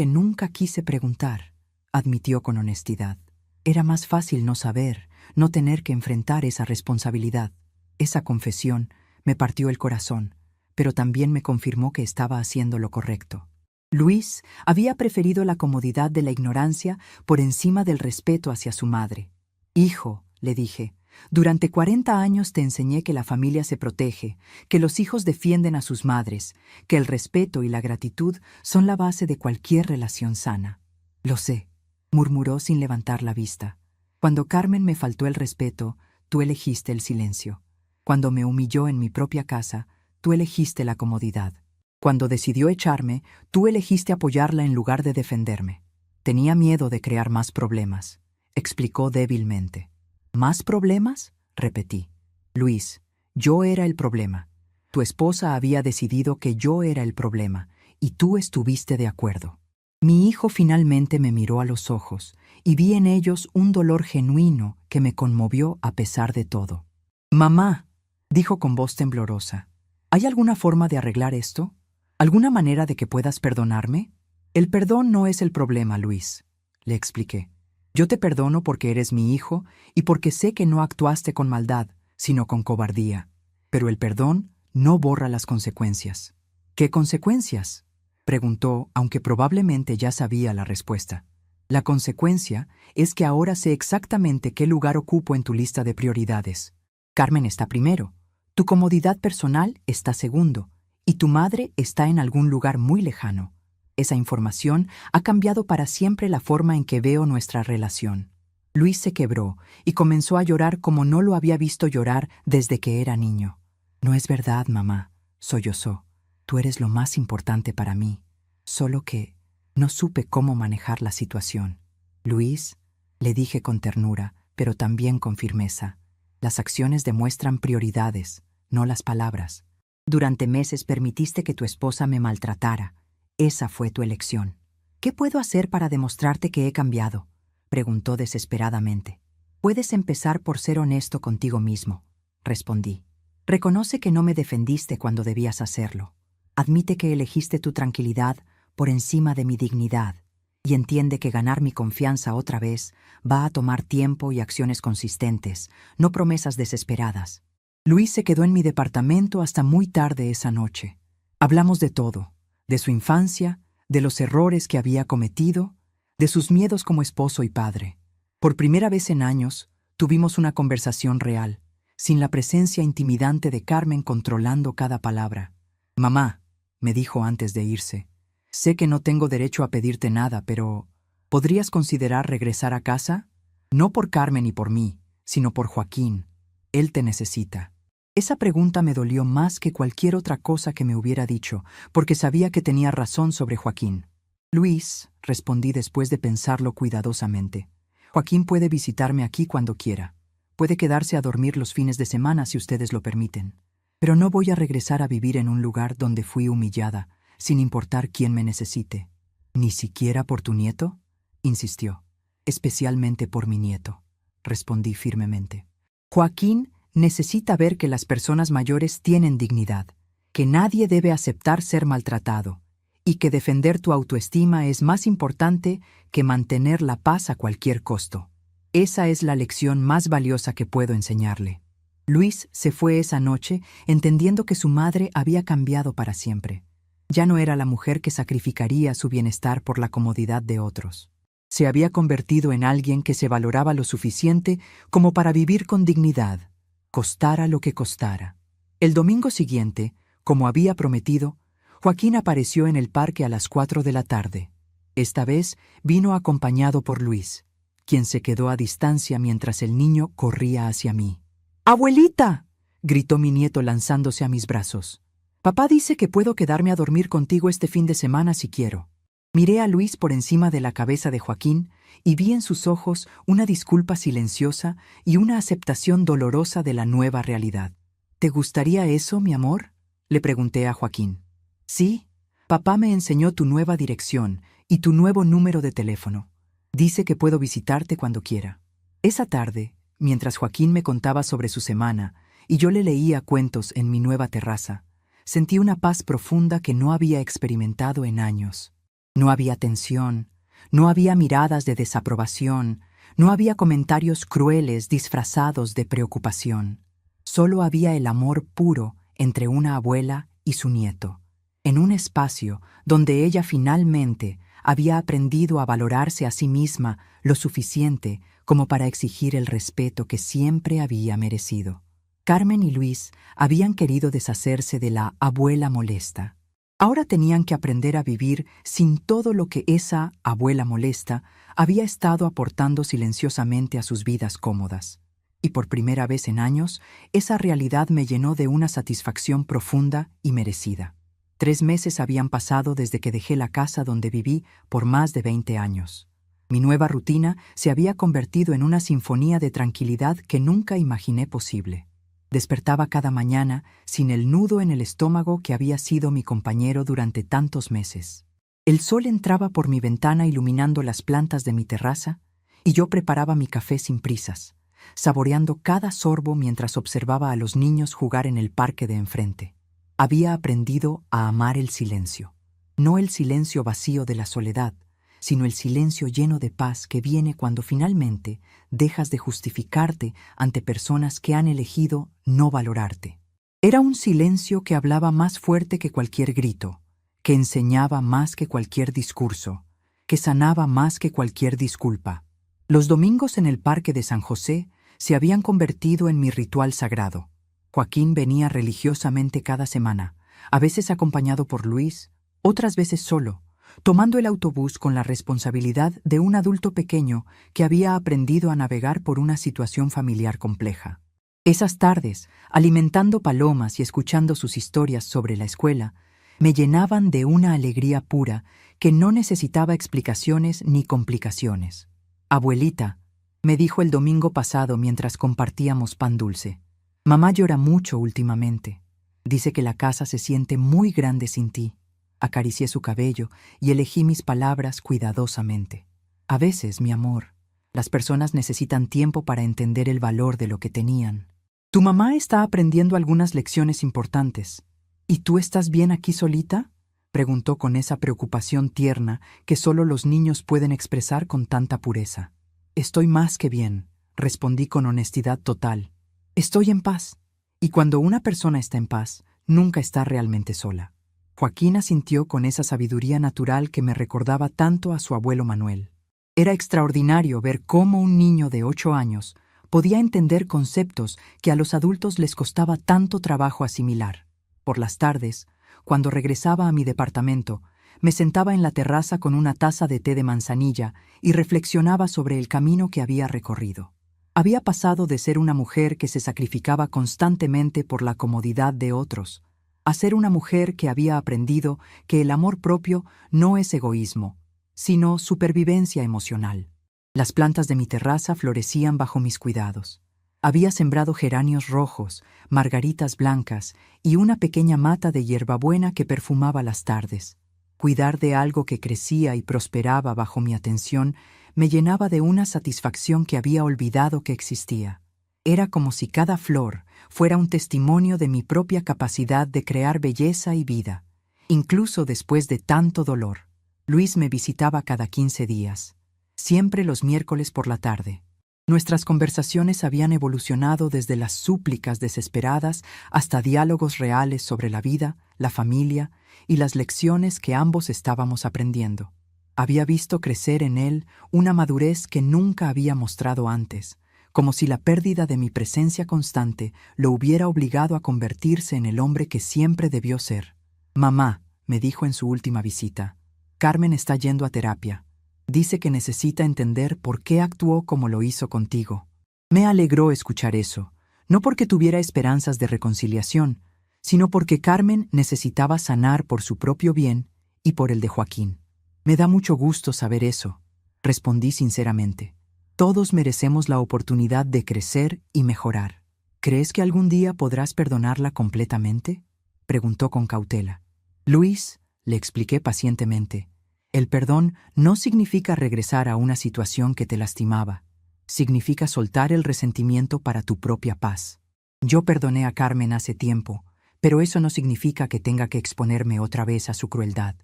nunca quise preguntar, admitió con honestidad. Era más fácil no saber, no tener que enfrentar esa responsabilidad. Esa confesión me partió el corazón, pero también me confirmó que estaba haciendo lo correcto. Luis había preferido la comodidad de la ignorancia por encima del respeto hacia su madre. Hijo, le dije, durante 40 años te enseñé que la familia se protege, que los hijos defienden a sus madres, que el respeto y la gratitud son la base de cualquier relación sana. Lo sé, murmuró sin levantar la vista. Cuando Carmen me faltó el respeto, tú elegiste el silencio. Cuando me humilló en mi propia casa, tú elegiste la comodidad. Cuando decidió echarme, tú elegiste apoyarla en lugar de defenderme. Tenía miedo de crear más problemas, explicó débilmente. ¿Más problemas? Repetí. Luis, yo era el problema. Tu esposa había decidido que yo era el problema, y tú estuviste de acuerdo. Mi hijo finalmente me miró a los ojos, y vi en ellos un dolor genuino que me conmovió a pesar de todo. Mamá, dijo con voz temblorosa, ¿hay alguna forma de arreglar esto? ¿Alguna manera de que puedas perdonarme? El perdón no es el problema, Luis, le expliqué. Yo te perdono porque eres mi hijo y porque sé que no actuaste con maldad, sino con cobardía. Pero el perdón no borra las consecuencias. ¿Qué consecuencias? Preguntó, aunque probablemente ya sabía la respuesta. La consecuencia es que ahora sé exactamente qué lugar ocupo en tu lista de prioridades. Carmen está primero, tu comodidad personal está segundo, y tu madre está en algún lugar muy lejano. Esa información ha cambiado para siempre la forma en que veo nuestra relación. Luis se quebró y comenzó a llorar como no lo había visto llorar desde que era niño. No es verdad, mamá, sollozó. Tú eres lo más importante para mí. Solo que no supe cómo manejar la situación. Luis, le dije con ternura, pero también con firmeza. Las acciones demuestran prioridades, no las palabras. Durante meses permitiste que tu esposa me maltratara. Esa fue tu elección. ¿Qué puedo hacer para demostrarte que he cambiado?, preguntó desesperadamente. Puedes empezar por ser honesto contigo mismo, respondí. Reconoce que no me defendiste cuando debías hacerlo. Admite que elegiste tu tranquilidad por encima de mi dignidad y entiende que ganar mi confianza otra vez va a tomar tiempo y acciones consistentes, no promesas desesperadas. Luis se quedó en mi departamento hasta muy tarde esa noche. Hablamos de todo. De su infancia, de los errores que había cometido, de sus miedos como esposo y padre. Por primera vez en años, tuvimos una conversación real, sin la presencia intimidante de Carmen controlando cada palabra. Mamá, me dijo antes de irse, sé que no tengo derecho a pedirte nada, pero ¿podrías considerar regresar a casa? No por Carmen y por mí, sino por Joaquín. Él te necesita. Esa pregunta me dolió más que cualquier otra cosa que me hubiera dicho, porque sabía que tenía razón sobre Joaquín. Luis, respondí después de pensarlo cuidadosamente. Joaquín puede visitarme aquí cuando quiera. Puede quedarse a dormir los fines de semana si ustedes lo permiten. Pero no voy a regresar a vivir en un lugar donde fui humillada, sin importar quién me necesite. ¿Ni siquiera por tu nieto?, insistió. Especialmente por mi nieto, respondí firmemente. Joaquín necesita ver que las personas mayores tienen dignidad, que nadie debe aceptar ser maltratado, y que defender tu autoestima es más importante que mantener la paz a cualquier costo. Esa es la lección más valiosa que puedo enseñarle. Luis se fue esa noche entendiendo que su madre había cambiado para siempre. Ya no era la mujer que sacrificaría su bienestar por la comodidad de otros. Se había convertido en alguien que se valoraba lo suficiente como para vivir con dignidad, costara lo que costara. El domingo siguiente, como había prometido, Joaquín apareció en el parque a las 4 de la tarde. Esta vez vino acompañado por Luis, quien se quedó a distancia mientras el niño corría hacia mí. ¡Abuelita!, gritó mi nieto lanzándose a mis brazos. Papá dice que puedo quedarme a dormir contigo este fin de semana si quiero. Miré a Luis por encima de la cabeza de Joaquín y vi en sus ojos una disculpa silenciosa y una aceptación dolorosa de la nueva realidad. ¿Te gustaría eso, mi amor?, le pregunté a Joaquín. Sí, papá me enseñó tu nueva dirección y tu nuevo número de teléfono. Dice que puedo visitarte cuando quiera. Esa tarde, mientras Joaquín me contaba sobre su semana y yo le leía cuentos en mi nueva terraza, sentí una paz profunda que no había experimentado en años. No había tensión, no había miradas de desaprobación, no había comentarios crueles disfrazados de preocupación. Solo había el amor puro entre una abuela y su nieto, en un espacio donde ella finalmente había aprendido a valorarse a sí misma lo suficiente como para exigir el respeto que siempre había merecido. Carmen y Luis habían querido deshacerse de la abuela molesta. Ahora tenían que aprender a vivir sin todo lo que esa abuela molesta había estado aportando silenciosamente a sus vidas cómodas. Y por primera vez en años, esa realidad me llenó de una satisfacción profunda y merecida. 3 meses habían pasado desde que dejé la casa donde viví por más de 20 años. Mi nueva rutina se había convertido en una sinfonía de tranquilidad que nunca imaginé posible. Despertaba cada mañana sin el nudo en el estómago que había sido mi compañero durante tantos meses. El sol entraba por mi ventana iluminando las plantas de mi terraza y yo preparaba mi café sin prisas, saboreando cada sorbo mientras observaba a los niños jugar en el parque de enfrente. Había aprendido a amar el silencio, no el silencio vacío de la soledad, sino el silencio lleno de paz que viene cuando finalmente dejas de justificarte ante personas que han elegido no valorarte. Era un silencio que hablaba más fuerte que cualquier grito, que enseñaba más que cualquier discurso, que sanaba más que cualquier disculpa. Los domingos en el Parque de San José se habían convertido en mi ritual sagrado. Joaquín venía religiosamente cada semana, a veces acompañado por Luis, otras veces solo, tomando el autobús con la responsabilidad de un adulto pequeño que había aprendido a navegar por una situación familiar compleja. Esas tardes, alimentando palomas y escuchando sus historias sobre la escuela, me llenaban de una alegría pura que no necesitaba explicaciones ni complicaciones. «Abuelita», me dijo el domingo pasado mientras compartíamos pan dulce, «mamá llora mucho últimamente. Dice que la casa se siente muy grande sin ti». Acaricié su cabello y elegí mis palabras cuidadosamente. A veces, mi amor, las personas necesitan tiempo para entender el valor de lo que tenían. Tu mamá está aprendiendo algunas lecciones importantes. ¿Y tú estás bien aquí solita?, preguntó con esa preocupación tierna que solo los niños pueden expresar con tanta pureza. Estoy más que bien, respondí con honestidad total. Estoy en paz. Y cuando una persona está en paz, nunca está realmente sola. Joaquín asintió con esa sabiduría natural que me recordaba tanto a su abuelo Manuel. Era extraordinario ver cómo un niño de 8 años podía entender conceptos que a los adultos les costaba tanto trabajo asimilar. Por las tardes, cuando regresaba a mi departamento, me sentaba en la terraza con una taza de té de manzanilla y reflexionaba sobre el camino que había recorrido. Había pasado de ser una mujer que se sacrificaba constantemente por la comodidad de otros, a ser una mujer que había aprendido que el amor propio no es egoísmo, sino supervivencia emocional. Las plantas de mi terraza florecían bajo mis cuidados. Había sembrado geranios rojos, margaritas blancas y una pequeña mata de hierbabuena que perfumaba las tardes. Cuidar de algo que crecía y prosperaba bajo mi atención me llenaba de una satisfacción que había olvidado que existía. Era como si cada flor fuera un testimonio de mi propia capacidad de crear belleza y vida, incluso después de tanto dolor. Luis me visitaba cada 15 días, siempre los miércoles por la tarde. Nuestras conversaciones habían evolucionado desde las súplicas desesperadas hasta diálogos reales sobre la vida, la familia y las lecciones que ambos estábamos aprendiendo. Había visto crecer en él una madurez que nunca había mostrado antes, como si la pérdida de mi presencia constante lo hubiera obligado a convertirse en el hombre que siempre debió ser. «Mamá», me dijo en su última visita, «Carmen está yendo a terapia. Dice que necesita entender por qué actuó como lo hizo contigo». Me alegró escuchar eso, no porque tuviera esperanzas de reconciliación, sino porque Carmen necesitaba sanar por su propio bien y por el de Joaquín. «Me da mucho gusto saber eso», respondí sinceramente. Todos merecemos la oportunidad de crecer y mejorar. ¿Crees que algún día podrás perdonarla completamente?, preguntó con cautela. Luis, le expliqué pacientemente, el perdón no significa regresar a una situación que te lastimaba. Significa soltar el resentimiento para tu propia paz. Yo perdoné a Carmen hace tiempo, pero eso no significa que tenga que exponerme otra vez a su crueldad.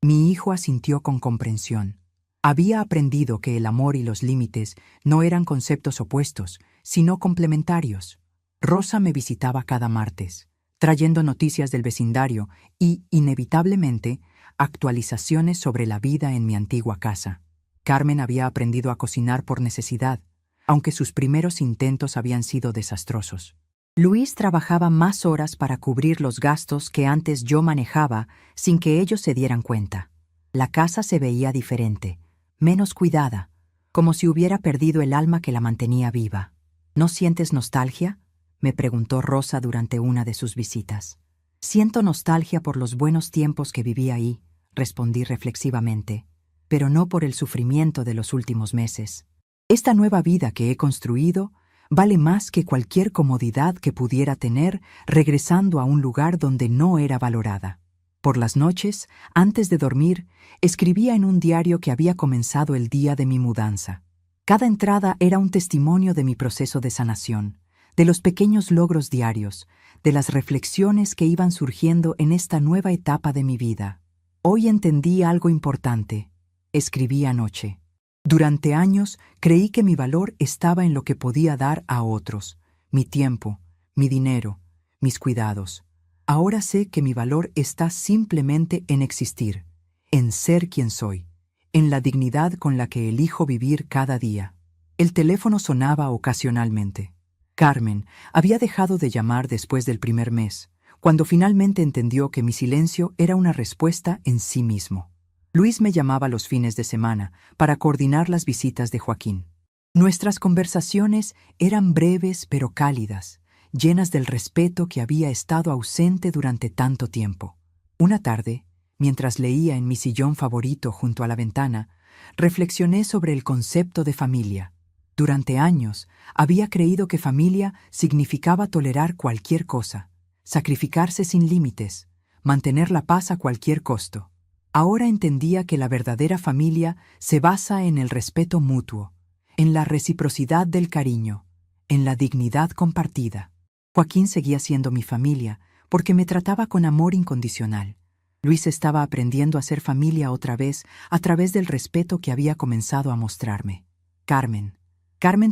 Mi hijo asintió con comprensión. Había aprendido que el amor y los límites no eran conceptos opuestos, sino complementarios. Rosa me visitaba cada martes, trayendo noticias del vecindario y, inevitablemente, actualizaciones sobre la vida en mi antigua casa. Carmen había aprendido a cocinar por necesidad, aunque sus primeros intentos habían sido desastrosos. Luis trabajaba más horas para cubrir los gastos que antes yo manejaba sin que ellos se dieran cuenta. La casa se veía diferente, menos cuidada, como si hubiera perdido el alma que la mantenía viva. ¿No sientes nostalgia?, me preguntó Rosa durante una de sus visitas. Siento nostalgia por los buenos tiempos que viví ahí, respondí reflexivamente, pero no por el sufrimiento de los últimos meses. Esta nueva vida que he construido vale más que cualquier comodidad que pudiera tener regresando a un lugar donde no era valorada. Por las noches, antes de dormir, escribía en un diario que había comenzado el día de mi mudanza. Cada entrada era un testimonio de mi proceso de sanación, de los pequeños logros diarios, de las reflexiones que iban surgiendo en esta nueva etapa de mi vida. Hoy entendí algo importante, escribí anoche. Durante años creí que mi valor estaba en lo que podía dar a otros, mi tiempo, mi dinero, mis cuidados. Ahora sé que mi valor está simplemente en existir, en ser quien soy, en la dignidad con la que elijo vivir cada día. El teléfono sonaba ocasionalmente. Carmen había dejado de llamar después del primer mes, cuando finalmente entendió que mi silencio era una respuesta en sí mismo. Luis me llamaba los fines de semana para coordinar las visitas de Joaquín. Nuestras conversaciones eran breves pero cálidas, llenas del respeto que había estado ausente durante tanto tiempo. Una tarde, mientras leía en mi sillón favorito junto a la ventana, reflexioné sobre el concepto de familia. Durante años había creído que familia significaba tolerar cualquier cosa, sacrificarse sin límites, mantener la paz a cualquier costo. Ahora entendía que la verdadera familia se basa en el respeto mutuo, en la reciprocidad del cariño, en la dignidad compartida. Joaquín seguía siendo mi familia porque me trataba con amor incondicional. Luis estaba aprendiendo a ser familia otra vez a través del respeto que había comenzado a mostrarme. Carmen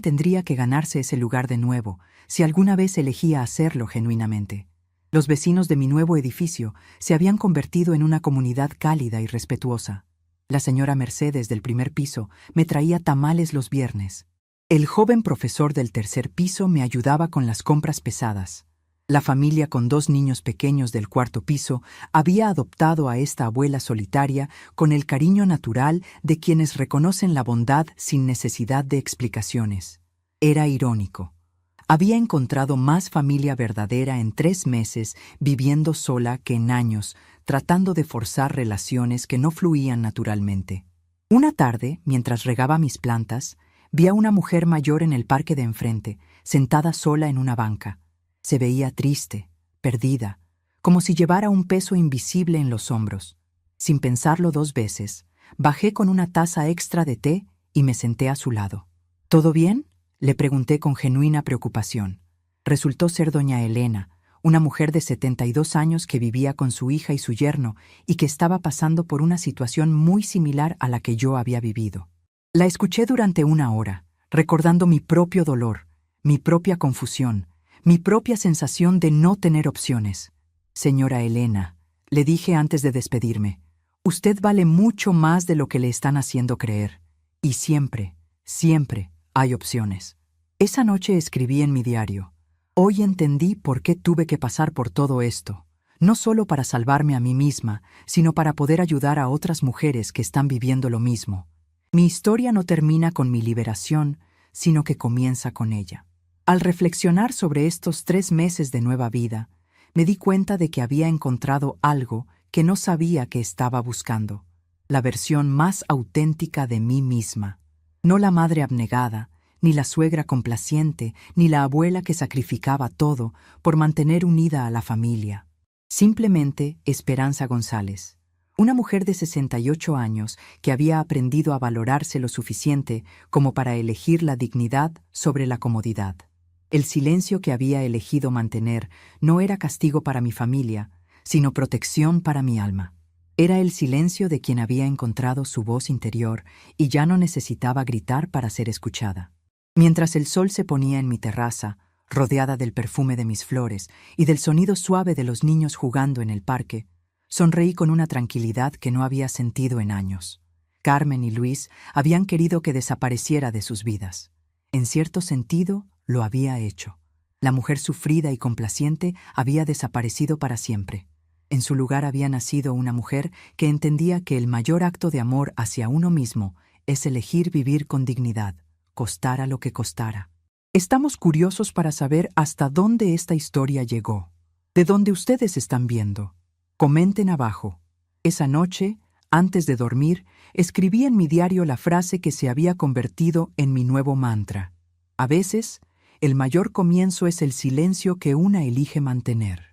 tendría que ganarse ese lugar de nuevo, si alguna vez elegía hacerlo genuinamente. Los vecinos de mi nuevo edificio se habían convertido en una comunidad cálida y respetuosa. La señora Mercedes del primer piso me traía tamales los viernes. El joven profesor del tercer piso me ayudaba con las compras pesadas. La familia con 2 niños pequeños del cuarto piso había adoptado a esta abuela solitaria con el cariño natural de quienes reconocen la bondad sin necesidad de explicaciones. Era irónico. Había encontrado más familia verdadera en 3 meses viviendo sola que en años, tratando de forzar relaciones que no fluían naturalmente. Una tarde, mientras regaba mis plantas, vi a una mujer mayor en el parque de enfrente, sentada sola en una banca. Se veía triste, perdida, como si llevara un peso invisible en los hombros. Sin pensarlo 2 veces, bajé con una taza extra de té y me senté a su lado. ¿Todo bien?, le pregunté con genuina preocupación. Resultó ser doña Elena, una mujer de 72 años que vivía con su hija y su yerno y que estaba pasando por una situación muy similar a la que yo había vivido. La escuché durante 1 hora, recordando mi propio dolor, mi propia confusión, mi propia sensación de no tener opciones. Señora Elena, le dije antes de despedirme, usted vale mucho más de lo que le están haciendo creer. Y siempre, siempre hay opciones. Esa noche escribí en mi diario, hoy entendí por qué tuve que pasar por todo esto, no solo para salvarme a mí misma, sino para poder ayudar a otras mujeres que están viviendo lo mismo. Mi historia no termina con mi liberación, sino que comienza con ella. Al reflexionar sobre estos 3 meses de nueva vida, me di cuenta de que había encontrado algo que no sabía que estaba buscando, la versión más auténtica de mí misma. No la madre abnegada, ni la suegra complaciente, ni la abuela que sacrificaba todo por mantener unida a la familia. Simplemente Esperanza González, Una mujer de 68 años que había aprendido a valorarse lo suficiente como para elegir la dignidad sobre la comodidad. El silencio que había elegido mantener no era castigo para mi familia, sino protección para mi alma. Era el silencio de quien había encontrado su voz interior y ya no necesitaba gritar para ser escuchada. Mientras el sol se ponía en mi terraza, rodeada del perfume de mis flores y del sonido suave de los niños jugando en el parque, sonreí con una tranquilidad que no había sentido en años. Carmen y Luis habían querido que desapareciera de sus vidas. En cierto sentido, lo había hecho. La mujer sufrida y complaciente había desaparecido para siempre. En su lugar había nacido una mujer que entendía que el mayor acto de amor hacia uno mismo es elegir vivir con dignidad, costara lo que costara. Estamos curiosos para saber hasta dónde esta historia llegó. ¿De dónde ustedes están viendo? Comenten abajo. Esa noche, antes de dormir, escribí en mi diario la frase que se había convertido en mi nuevo mantra. A veces, el mayor comienzo es el silencio que una elige mantener.